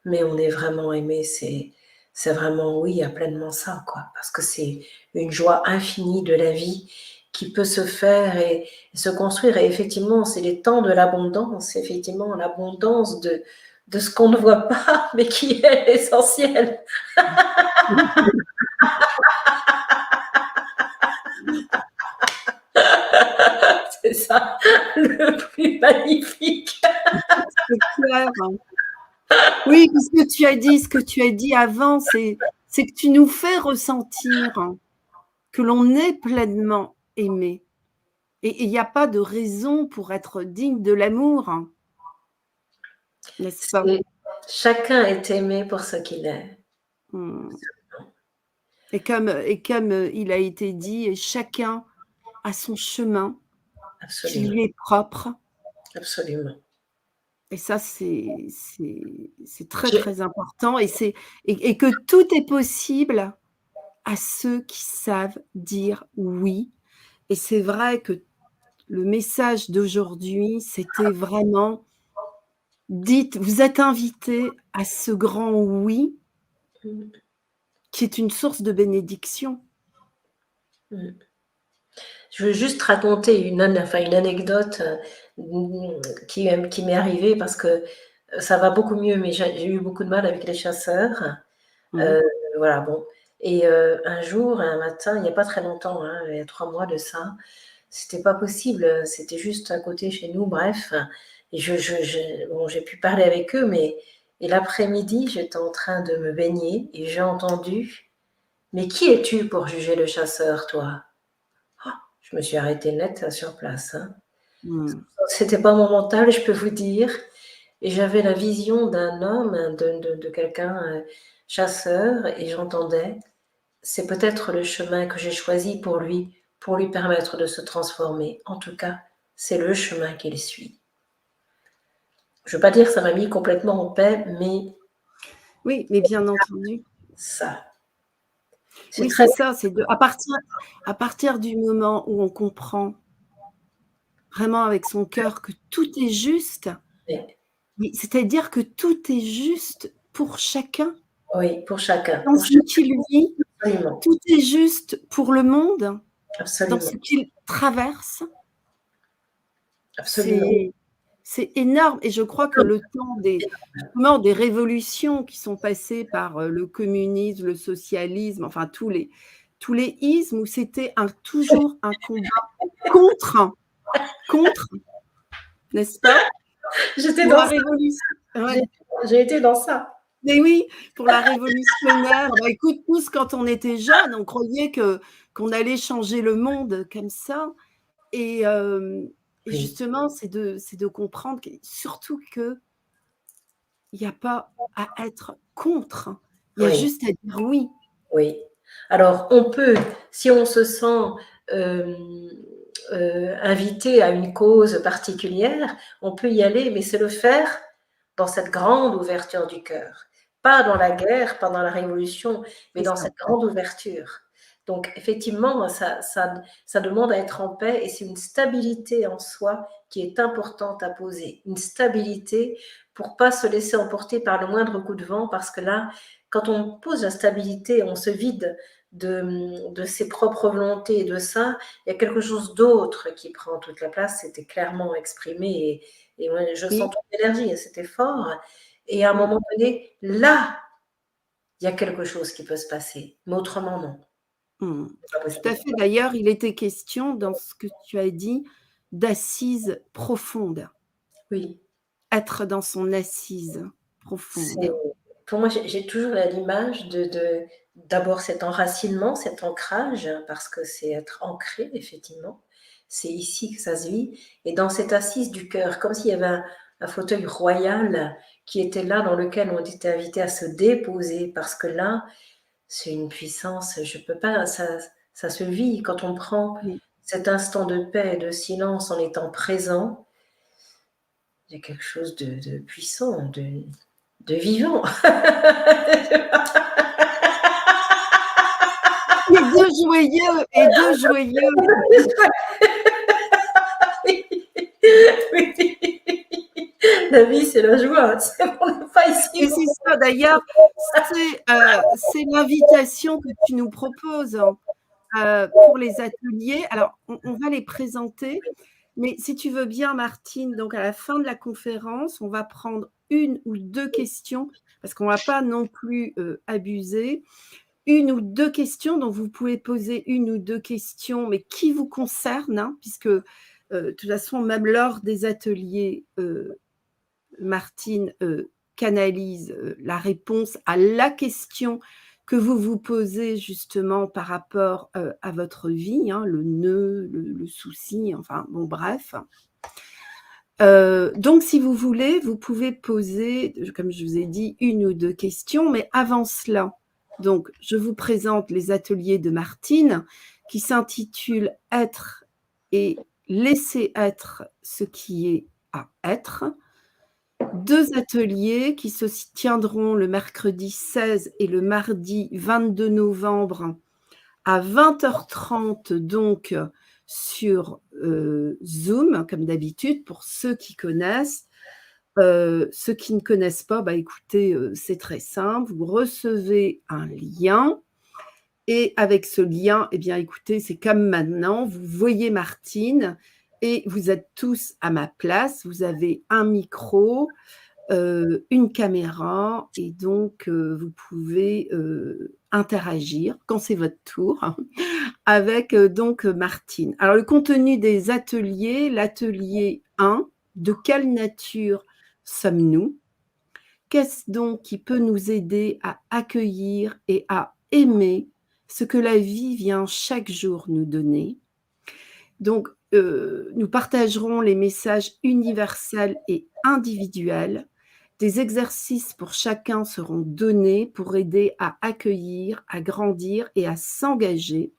mais on est vraiment aimé, c'est vraiment, oui, il y a pleinement ça, quoi, parce que c'est une joie infinie de la vie qui peut se faire et se construire. Et effectivement, c'est les temps de l'abondance, effectivement, l'abondance de ce qu'on ne voit pas, mais qui est essentiel. C'est ça, le plus magnifique. C'est clair. Oui, ce que tu as dit avant, c'est que tu nous fais ressentir que l'on est pleinement aimé. Et il n'y a pas de raison pour être digne de l'amour, n'est-ce pas? Chacun est aimé pour ce qu'il est. Et comme il a été dit, chacun a son chemin qui lui est propre. Absolument. Et ça, c'est très, très important. Et que tout est possible à ceux qui savent dire oui. Et c'est vrai que le message d'aujourd'hui, c'était vraiment, vous êtes invités à ce grand oui, qui est une source de bénédiction. Je veux juste raconter une anecdote, qui m'est arrivée parce que, ça va beaucoup mieux, mais j'ai eu beaucoup de mal avec les chasseurs. Mmh. Heu, voilà, bon, et un jour, un matin, il y a pas très longtemps, hein, il y a 3 mois de ça, c'était pas possible, c'était juste à côté chez nous, bref, et bon, j'ai pu parler avec eux, mais et l'après-midi, j'étais en train de me baigner et j'ai entendu: «Mais qui es-tu pour juger le chasseur, toi?» Je me suis arrêtée net sur place, hein. Mmh. C'était pas mon mental, je peux vous dire, et j'avais la vision d'un homme, de quelqu'un, chasseur, et j'entendais: «C'est peut-être le chemin que j'ai choisi pour lui permettre de se transformer. En tout cas, c'est le chemin qu'il suit». Je veux pas dire que ça m'a mis complètement en paix, mais Oui, mais bien entendu. ça, c'est Oui, très c'est ça, c'est de à partir du moment où on comprend vraiment avec son cœur que tout est juste, bien. mais c'est-à-dire que tout est juste pour chacun Oui, dans pour ce chacun, qu'il vit, absolument, tout est juste pour le monde, dans ce absolument, qu'il traverse. absolument. C'est c'est énorme et je crois que le temps des justement des révolutions qui sont passées par, le communisme, le socialisme, enfin tous les ismes où c'était toujours un combat contre contre, n'est-ce pas? J'étais Pour dans la ça, révolution j'ai ouais, j'ai été dans ça. mais oui, pour la révolutionnaire, bah, écoute, tous quand on était jeunes, on croyait que qu'on allait changer le monde comme ça et hem et Oui, justement, c'est de comprendre que surtout qu'il y a pas à être contre, il y a oui. juste à dire oui. Oui. Alors on peut, si on se sent, hem, invité à une cause particulière, on peut y aller, mais c'est le faire dans cette grande ouverture du cœur. Pas dans la guerre, pas dans la révolution, mais C'est dans ça. cette grande ouverture. Donc effectivement, ça demande à être en paix, et c'est une stabilité en soi qui est importante à poser. Une stabilité pour pas se laisser emporter par le moindre coup de vent, parce que là, quand on pose la stabilité, on se vide de ses propres volontés et de ça, il y a quelque chose d'autre qui prend toute la place. C'était clairement exprimé, et moi, je sens Oui. toute l'énergie, et c'était fort. Et à un Mmh. moment donné, là, il y a quelque chose qui peut se passer, mais autrement, non, Mmh. c'est pas Tout à possible. fait. D'ailleurs, il était question dans ce que tu as dit d'assises profondes. Oui, Être dans son assise c'est profonde. pour moi, j'ai toujours l'image d'abord cet enracinement, cet ancrage, parce que c'est être ancré, effectivement. C'est ici que ça se vit, et dans cette assise du cœur, comme s'il y avait un fauteuil royal qui était là, dans lequel on était invité à se déposer, parce que là, c'est une puissance, je peux pas, ça se vit quand on prend Oui. cet instant de paix et de silence en étant présent. Il y a quelque chose de puissant, de vivant. Et de joyeux. Oui. La vie, c'est la joie. On n'est pas ici Et pour c'est ça. ça d'ailleurs, c'est l'invitation que tu nous proposes, pour les ateliers. Alors on va les présenter, mais si tu veux bien Martine, donc à la fin de la conférence, on va prendre 1 ou 2 questions parce qu'on va pas non plus, abuser. 1 ou 2 questions, donc vous pouvez poser 1 ou 2 questions, mais qui vous concernent, hein, puisque, de toute façon, même lors des ateliers, Martine, canalise, la réponse à la question que vous vous posez justement par rapport, à votre vie, hein, le nœud, le souci, enfin bon bref. Donc si vous voulez, vous pouvez poser, comme je vous ai dit, 1 ou 2 questions, mais avant cela, donc je vous présente les ateliers de Martine qui s'intitulent «Être et laisser être ce qui est à être». 2 ateliers qui se tiendront le mercredi 16 et le mardi 22 novembre à 20h30 donc sur, Zoom comme d'habitude pour ceux qui connaissent. Ceux qui ne connaissent pas, bah, écoutez, c'est très simple, vous recevez un lien Et avec ce lien, eh bien, écoutez, c'est comme maintenant, vous voyez Martine et vous êtes tous à ma place. Vous avez un micro, une caméra et donc vous pouvez interagir quand c'est votre tour avec donc Martine. Alors le contenu des ateliers, l'atelier 1, de quelle nature sommes-nous? Qu'est-ce donc qui peut nous aider à accueillir et à aimer ce que la vie vient chaque jour nous donner? Donc, nous partagerons les messages universels et individuels. Des exercices pour chacun seront donnés pour aider à accueillir, à grandir et à s'engager.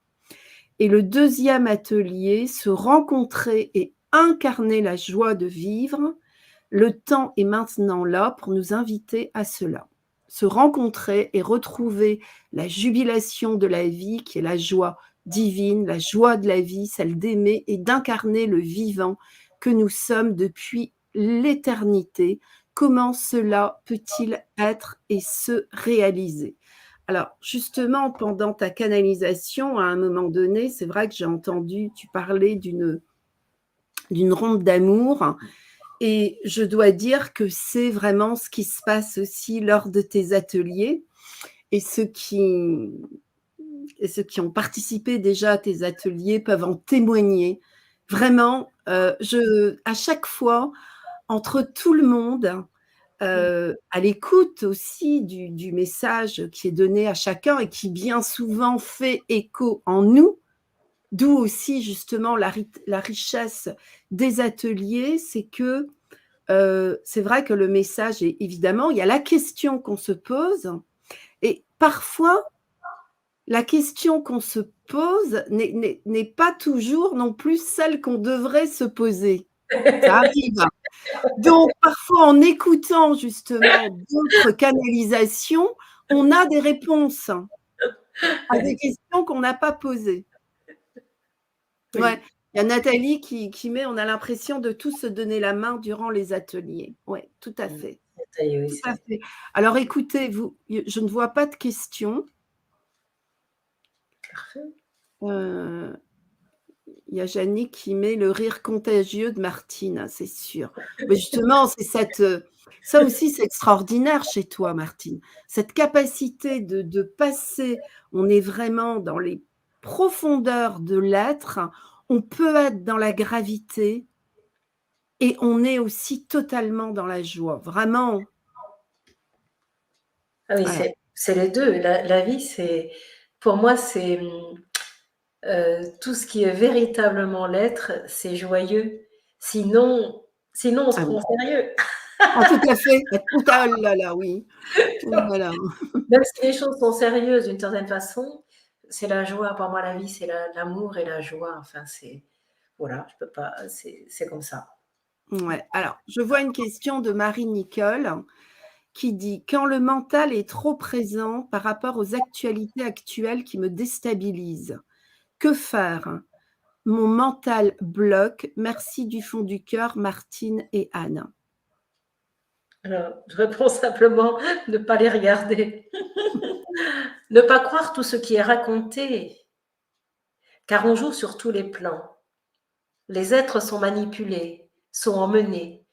Et le deuxième atelier, se rencontrer et incarner la joie de vivre. Le temps est maintenant là pour nous inviter à cela. Se rencontrer et retrouver la jubilation de la vie qui est la joie divine, la joie de la vie, celle d'aimer et d'incarner le vivant que nous sommes depuis l'éternité. Comment cela peut-il être et se réaliser? Alors, justement, pendant ta canalisation, à un moment donné, c'est vrai que j'ai entendu, tu parlais d'une ronde d'amour. Et je dois dire que c'est vraiment ce qui se passe aussi lors de tes ateliers. Et ceux qui ont participé déjà à tes ateliers peuvent en témoigner. Vraiment, à chaque fois, entre tout le monde, à l'écoute aussi du message qui est donné à chacun et qui bien souvent fait écho en nous, d'où aussi justement la richesse des ateliers, c'est que c'est vrai que le message est évidemment, il y a la question qu'on se pose et parfois, la question qu'on se pose n'est pas toujours non plus celle qu'on devrait se poser. Ça arrive. Donc parfois, en écoutant justement d'autres canalisations, on a des réponses à des questions qu'on n'a pas posées. Ouais, Oui, il y a Nathalie qui met: «On a l'impression de tous se donner la main durant les ateliers». Ouais, tout à fait. oui, Tout à c'est fait. Alors écoutez, je ne vois pas de questions. parfait. Il y a Jannick qui met: «Le rire contagieux de Martine», c'est sûr. Mais justement, c'est ça aussi, c'est extraordinaire chez toi, Martine. Cette capacité de passer, on est vraiment dans les profondeurs de l'être, on peut être dans la gravité et on est aussi totalement dans la joie. Vraiment, Ah oui, voilà. c'est les 2. La vie, c'est pour moi, c'est, tout ce qui est véritablement l'être, c'est joyeux. Sinon on se Ah oui. prend au sérieux. Ah tout à fait. Ah là là, oui. Oh là là. Même si les choses sont sérieuses d'une certaine façon, c'est la joie. Pour moi, la vie, c'est l'amour et la joie. Enfin, c'est voilà, je peux pas, c'est comme ça. Ouais. Alors, je vois une question de Marie-Nicole qui dit: «Quand le mental est trop présent par rapport aux actualités actuelles qui me déstabilisent, que faire? Mon mental bloque. Merci du fond du cœur, Martine et Anne». Alors, je réponds simplement: ne pas les regarder. Ne pas croire tout ce qui est raconté, car on joue sur tous les plans. Les êtres sont manipulés, sont emmenés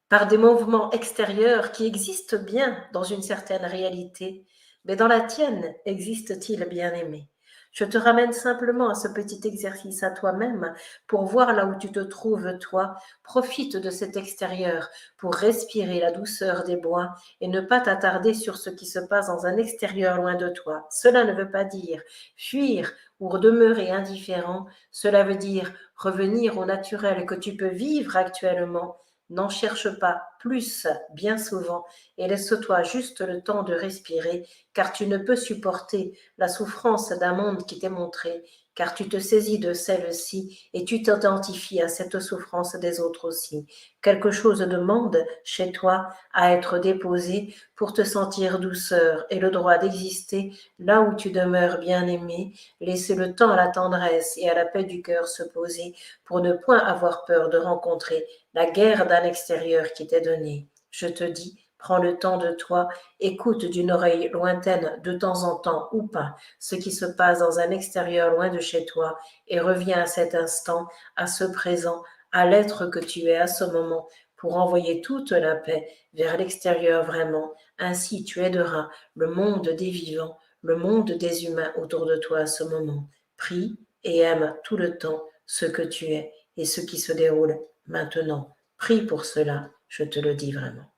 par des mouvements extérieurs qui existent bien dans une certaine réalité, mais dans la tienne existe-t-il bien aimé? Je te ramène simplement à ce petit exercice à toi-même pour voir là où tu te trouves, toi. Profite de cet extérieur pour respirer la douceur des bois et ne pas t'attarder sur ce qui se passe dans un extérieur loin de toi. Cela ne veut pas dire fuir ou demeurer indifférent, cela veut dire revenir au naturel que tu peux vivre actuellement. N'en cherche pas plus bien souvent et laisse-toi juste le temps de respirer, car tu ne peux supporter la souffrance d'un monde qui t'est montré, car tu te saisis de celle-ci et tu t'identifies à cette souffrance des autres aussi. Quelque chose demande chez toi à être déposé pour te sentir douceur et le droit d'exister là où tu demeures bien-aimé. Laisser le temps à la tendresse et à la paix du cœur se poser pour ne point avoir peur de rencontrer la guerre d'un extérieur qui t'est donné. Je te dis, Prends le temps de toi, écoute d'une oreille lointaine de temps en temps ou pas ce qui se passe dans un extérieur loin de chez toi et reviens à cet instant, à ce présent, à l'être que tu es à ce moment pour envoyer toute la paix vers l'extérieur vraiment. Ainsi tu aideras le monde des vivants, le monde des humains autour de toi à ce moment. Prie et aime tout le temps ce que tu es et ce qui se déroule maintenant. Prie pour cela, je te le dis vraiment.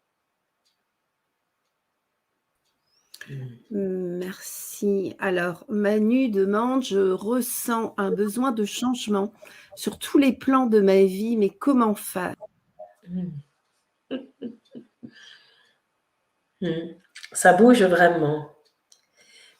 Merci. Alors, Manu demande, je ressens un besoin de changement sur tous les plans de ma vie, mais comment faire? Ça bouge vraiment.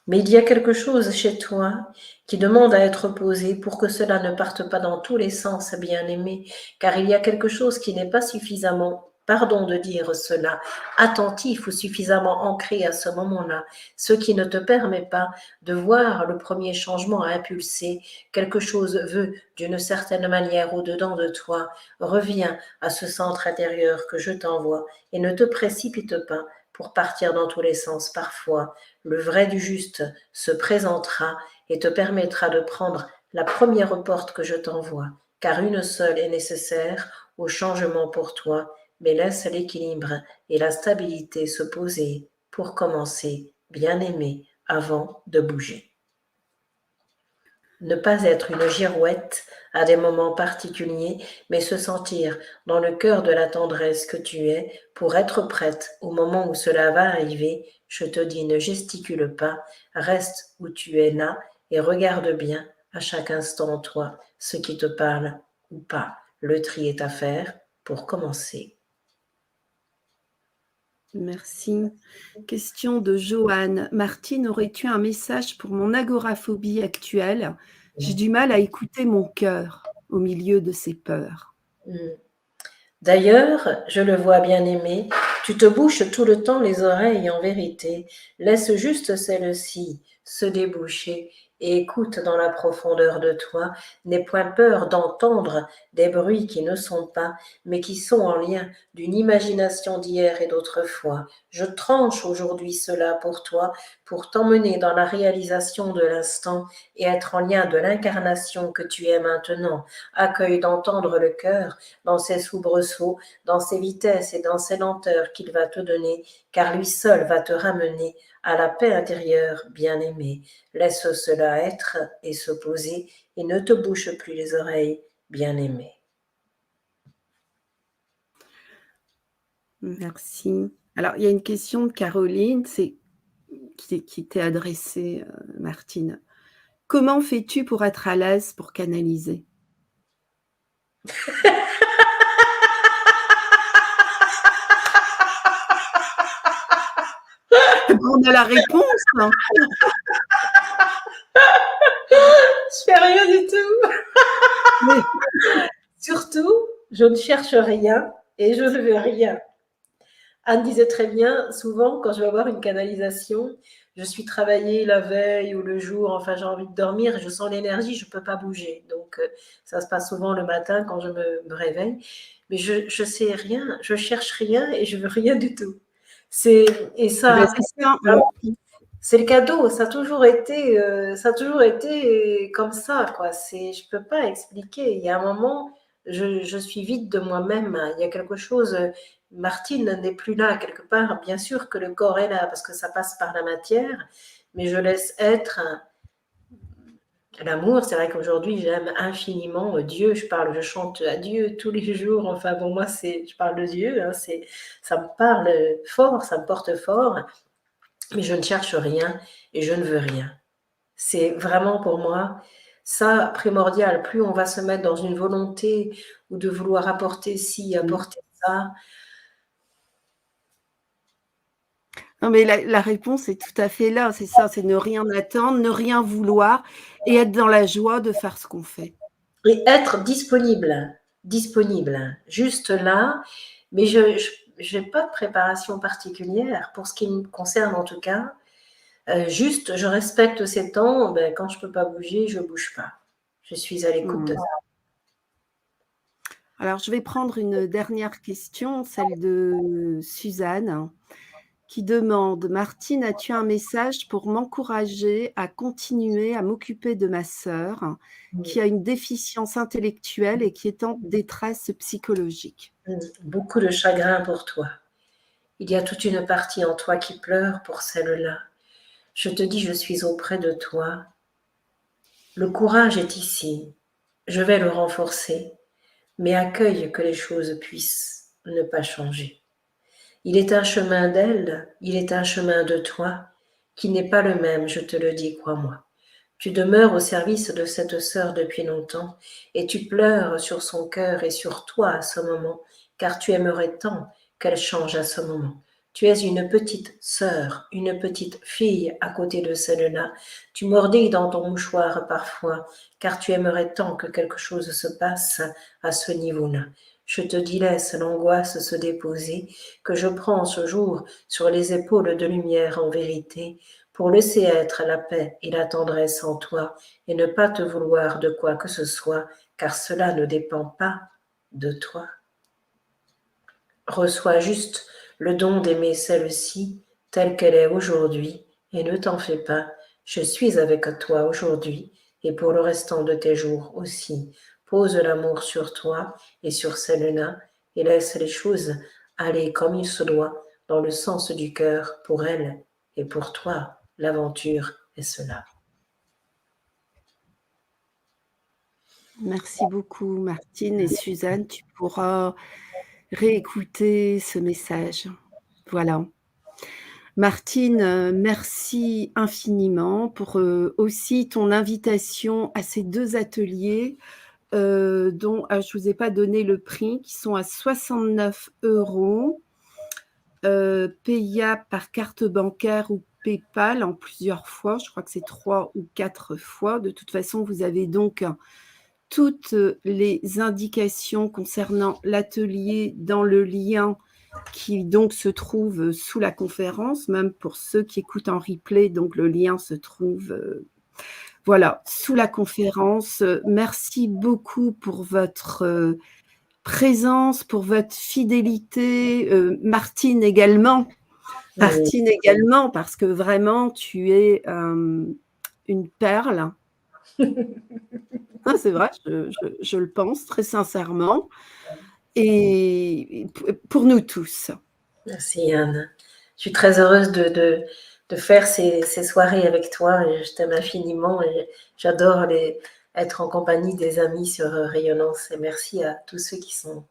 Mais il y a quelque chose chez toi qui demande à être posé pour que cela ne parte pas dans tous les sens, bien-aimé, car il y a quelque chose qui n'est pas suffisamment, pardon de dire cela, attentif ou suffisamment ancré à ce moment-là, ce qui ne te permet pas de voir le premier changement à impulser. Quelque chose veut, d'une certaine manière, au-dedans de toi. Reviens à ce centre intérieur que je t'envoie et ne te précipite pas pour partir dans tous les sens parfois. Le vrai du juste se présentera et te permettra de prendre la première porte que je t'envoie, car une seule est nécessaire au changement pour toi, mais laisse l'équilibre et la stabilité se poser pour commencer, bien-aimé, avant de bouger. Ne pas être une girouette à des moments particuliers, mais se sentir dans le cœur de la tendresse que tu es pour être prête au moment où cela va arriver. Je te dis, ne gesticule pas, reste où tu es là et regarde bien à chaque instant en toi ce qui te parle ou pas. Le tri est à faire pour commencer. Merci. Question de Joanne. Martine, aurais-tu un message pour mon agoraphobie actuelle? J'ai du mal à écouter mon cœur au milieu de ces peurs. D'ailleurs, je le vois bien aimé, tu te bouches tout le temps les oreilles en vérité. Laisse juste celle-ci se déboucher et écoute dans la profondeur de toi. N'aie point peur d'entendre des bruits qui ne sont pas, mais qui sont en lien d'une imagination d'hier et d'autrefois. Je tranche aujourd'hui cela pour toi, pour t'emmener dans la réalisation de l'instant et être en lien de l'incarnation que tu es maintenant. Accueille d'entendre le cœur dans ses soubresauts, dans ses vitesses et dans ses lenteurs qu'il va te donner, car lui seul va te ramener à la paix intérieure, bien-aimé. Laisse cela être et se poser, et ne te bouche plus les oreilles, bien-aimé. Merci. Alors, il y a une question de Caroline, qui t'est adressée, Martine. Comment fais-tu pour être à l'aise pour canaliser? On a la réponse, hein. Je fais rien du tout. Mais... Surtout, je ne cherche rien et je ne veux rien. Anne disait très bien, souvent, quand je vais avoir une canalisation, je suis travaillée la veille ou le jour, enfin j'ai envie de dormir, je sens l'énergie, je ne peux pas bouger. Donc ça se passe souvent le matin quand je me réveille. Mais je sais rien, je cherche rien et je veux rien du tout. Et ça, c'est ça. c'est le cadeau, ça a toujours été comme ça, quoi. Je peux pas expliquer. Il y a un moment, je suis vide de moi-même. Il y a quelque chose. Martine n'est plus là quelque part. Bien sûr que le corps est là parce que ça passe par la matière, mais je laisse être l'amour. C'est vrai qu'aujourd'hui j'aime infiniment Dieu. Je chante à Dieu tous les jours. Enfin pour moi je parle de Dieu. Hein, ça me parle fort, ça me porte fort. Mais je ne cherche rien et je ne veux rien. C'est vraiment pour moi ça primordial. Plus on va se mettre dans une volonté ou de vouloir apporter ci, apporter ça. Non, mais la réponse est tout à fait là, c'est ça, c'est ne rien attendre, ne rien vouloir et être dans la joie de faire ce qu'on fait. Et être disponible, juste là. Mais je n'ai pas de préparation particulière pour ce qui me concerne en tout cas. Juste, je respecte ces temps. Ben, quand je ne peux pas bouger, je ne bouge pas. Je suis à l'écoute de ça. Alors, je vais prendre une dernière question, celle de Suzanne. qui demande: «Martine, as-tu un message pour m'encourager à continuer à m'occuper de ma sœur, qui a une déficience intellectuelle et qui est en détresse psychologique?» Beaucoup de chagrin pour toi. Il y a toute une partie en toi qui pleure pour celle-là. Je te dis, je suis auprès de toi. Le courage est ici. Je vais le renforcer, mais accueille que les choses puissent ne pas changer. Il est un chemin d'elle, il est un chemin de toi, qui n'est pas le même, je te le dis, crois-moi. Tu demeures au service de cette sœur depuis longtemps, et tu pleures sur son cœur et sur toi à ce moment, car tu aimerais tant qu'elle change à ce moment. Tu es une petite sœur, une petite fille à côté de celle-là. Tu mordis dans ton mouchoir parfois, car tu aimerais tant que quelque chose se passe à ce niveau-là. Je te dis, laisse l'angoisse se déposer, que je prends ce jour sur les épaules de lumière en vérité, pour laisser être la paix et la tendresse en toi, et ne pas te vouloir de quoi que ce soit, car cela ne dépend pas de toi. Reçois juste le don d'aimer celle-ci telle qu'elle est aujourd'hui, et ne t'en fais pas, je suis avec toi aujourd'hui, et pour le restant de tes jours aussi. Pose l'amour sur toi et sur celle-là, et laisse les choses aller comme il se doit, dans le sens du cœur pour elle et pour toi. L'aventure est cela. Merci beaucoup Martine, et Suzanne, tu pourras réécouter ce message. Voilà. Martine, merci infiniment pour, aussi ton invitation à ces 2 ateliers, dont je vous ai pas donné le prix, qui sont à 69 €, payables par carte bancaire ou PayPal en plusieurs fois. Je crois que c'est 3 ou 4 fois. De toute façon, vous avez donc toutes les indications concernant l'atelier dans le lien qui donc se trouve sous la conférence, même pour ceux qui écoutent en replay, donc le lien se trouve, voilà, sous la conférence. Merci beaucoup pour votre présence, pour votre fidélité. Martine également. Martine également, parce que vraiment, tu es une perle. Ah, c'est vrai, je le pense très sincèrement, et pour nous tous. Merci Anne. Je suis très heureuse de faire ces soirées avec toi. Et je t'aime infiniment et j'adore être en compagnie des amis sur Rayonnance. Et merci à tous ceux qui sont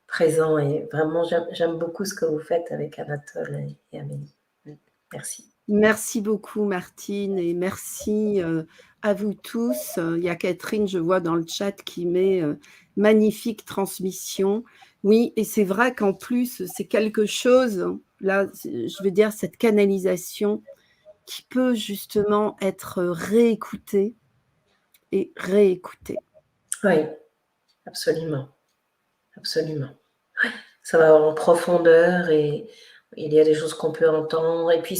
présents. Et vraiment, j'aime beaucoup ce que vous faites avec Anatole et Amélie. Merci. Merci beaucoup Martine, et merci à vous tous. Il y a Catherine, je vois dans le chat, qui met magnifique transmission. Oui, et c'est vrai qu'en plus, c'est quelque chose, là, je veux dire, cette canalisation qui peut justement être réécoutée et réécoutée. Oui, absolument. Absolument. Ça va en profondeur et il y a des choses qu'on peut entendre. Et puis,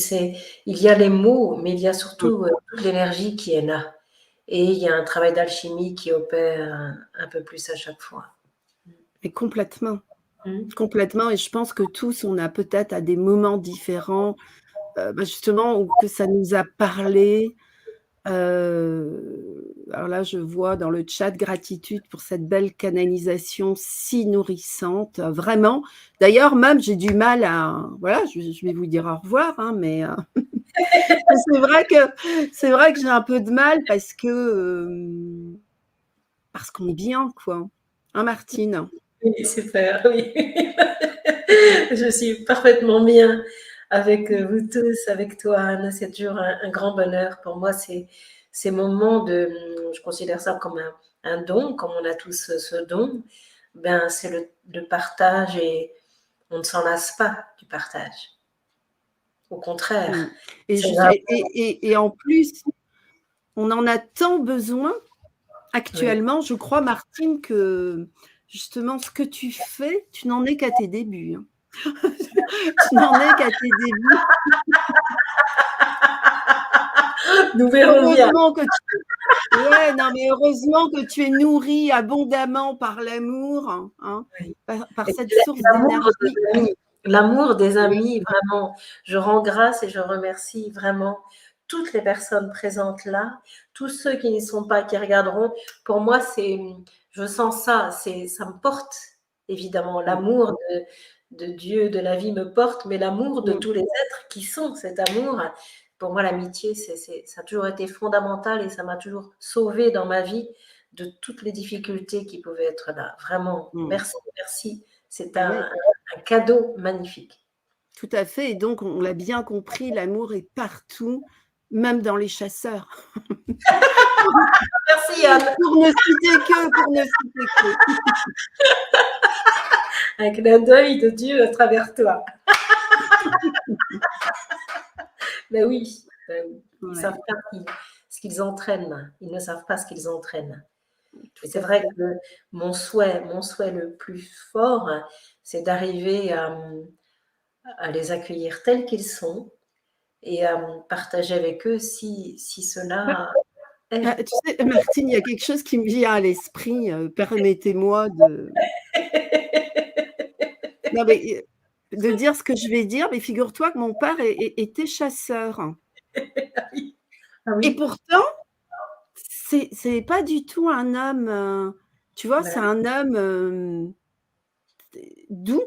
il y a les mots, mais il y a surtout toute l'énergie qui est là. Et il y a un travail d'alchimie qui opère un peu plus à chaque fois. Et complètement. Complètement. Et je pense que tous, on a peut-être à des moments différents, justement, où que ça nous a parlé. Alors là, je vois dans le chat, gratitude pour cette belle canalisation si nourrissante, vraiment. D'ailleurs, même, j'ai du mal à... Voilà, je vais vous dire au revoir, hein, mais c'est vrai que j'ai un peu de mal parce qu'on est bien, quoi. Hein, Martine? Oui, super, oui. Je suis parfaitement bien avec vous tous, avec toi, Anne. C'est toujours un grand bonheur pour moi. Ces moments je considère ça comme un don, comme on a tous ce don. Ben, c'est le partage et on ne s'en lasse pas du partage. Au contraire. Et en plus, on en a tant besoin actuellement, oui. Je crois, Martine, que justement, ce que tu fais, tu n'en es qu'à tes débuts. Hein. Tu n'en es qu'à tes débuts. Nous verrons bien. Ouais, non, mais heureusement que tu es nourrie abondamment par l'amour, hein, oui. par cette source d'énergie. L'amour des Oui, amis, vraiment, je rends grâce et je remercie vraiment toutes les personnes présentes là, tous ceux qui n'y sont pas, qui regarderont. Pour moi, je sens ça, ça me porte, évidemment. mmh, L'amour de Dieu, de la vie me porte, mais l'amour de mmh, tous les êtres qui sont cet amour, pour moi, l'amitié, ça a toujours été fondamental et ça m'a toujours sauvée dans ma vie de toutes les difficultés qui pouvaient être là. Vraiment, mmh. merci, merci. C'est Ouais, un cadeau magnifique. tout à fait et donc on l'a bien compris, l'amour est partout, même dans les chasseurs. Merci Anne. Pour ne citer que. Un clin d'œil de Dieu à travers toi. Ben oui, ben oui. Ils savent Ouais, pas ce qu'ils entraînent. Ils ne savent pas ce qu'ils entraînent. Et tout c'est à vrai fait. que mon souhait le plus fort, c'est d'arriver à les accueillir tels qu'ils sont et à partager avec eux si Bah, cela est. tu sais, Martine, il y a quelque chose qui me vient à l'esprit, permettez-moi de non mais, de dire ce que je vais dire, mais figure-toi que mon père était chasseur Ah et oui? pourtant, c'est pas du tout un homme, tu vois? C'est Ben, un homme, doux.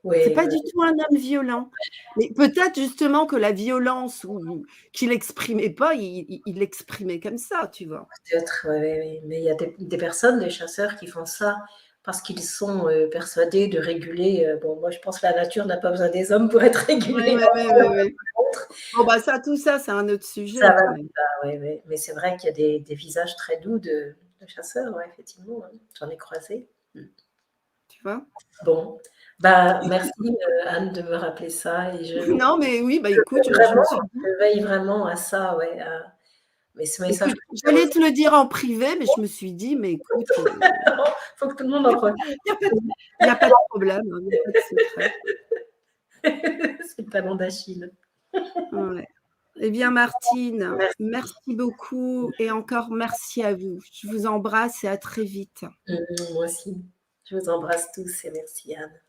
C'est oui, pas oui, du tout un homme violent. Mais peut-être justement que la violence ou qu'il exprimait pas, il l'exprimait comme ça, tu vois? peut-être, oui, oui, oui. Mais il y a des personnes, des chasseurs qui font ça parce qu'ils sont, persuadés de réguler, bon, moi je pense que la nature n'a pas besoin des hommes pour être Ouais, régulée ouais, ouais, ouais, ouais. par contre. Bon, bah, ça, tout ça, c'est un autre Ça sujet va quand de même, ça, oui, oui. Mais c'est vrai qu'il y a des visages très doux de chasseurs, ouais, effectivement, hein. J'en ai croisé. Mmh. tu vois? Bon, bah, merci, Anne de me rappeler ça et Non, mais oui, bah, écoute, je me suis dit je veille vraiment à ça, ouais, mais ce message écoute, que tu as j'allais reçu, te le dire en privé, mais je me suis dit: «Mais écoute, faut que tout le monde il y en a pas profite. il y a pas de il y a pas de problème, hein, il y a pas de secret». C'est le talon d'Achille. Ouais. Eh bien, Martine, Merci. merci beaucoup et encore merci à vous. Je vous embrasse et à très vite. Moi aussi. Je vous embrasse tous et merci, Anne.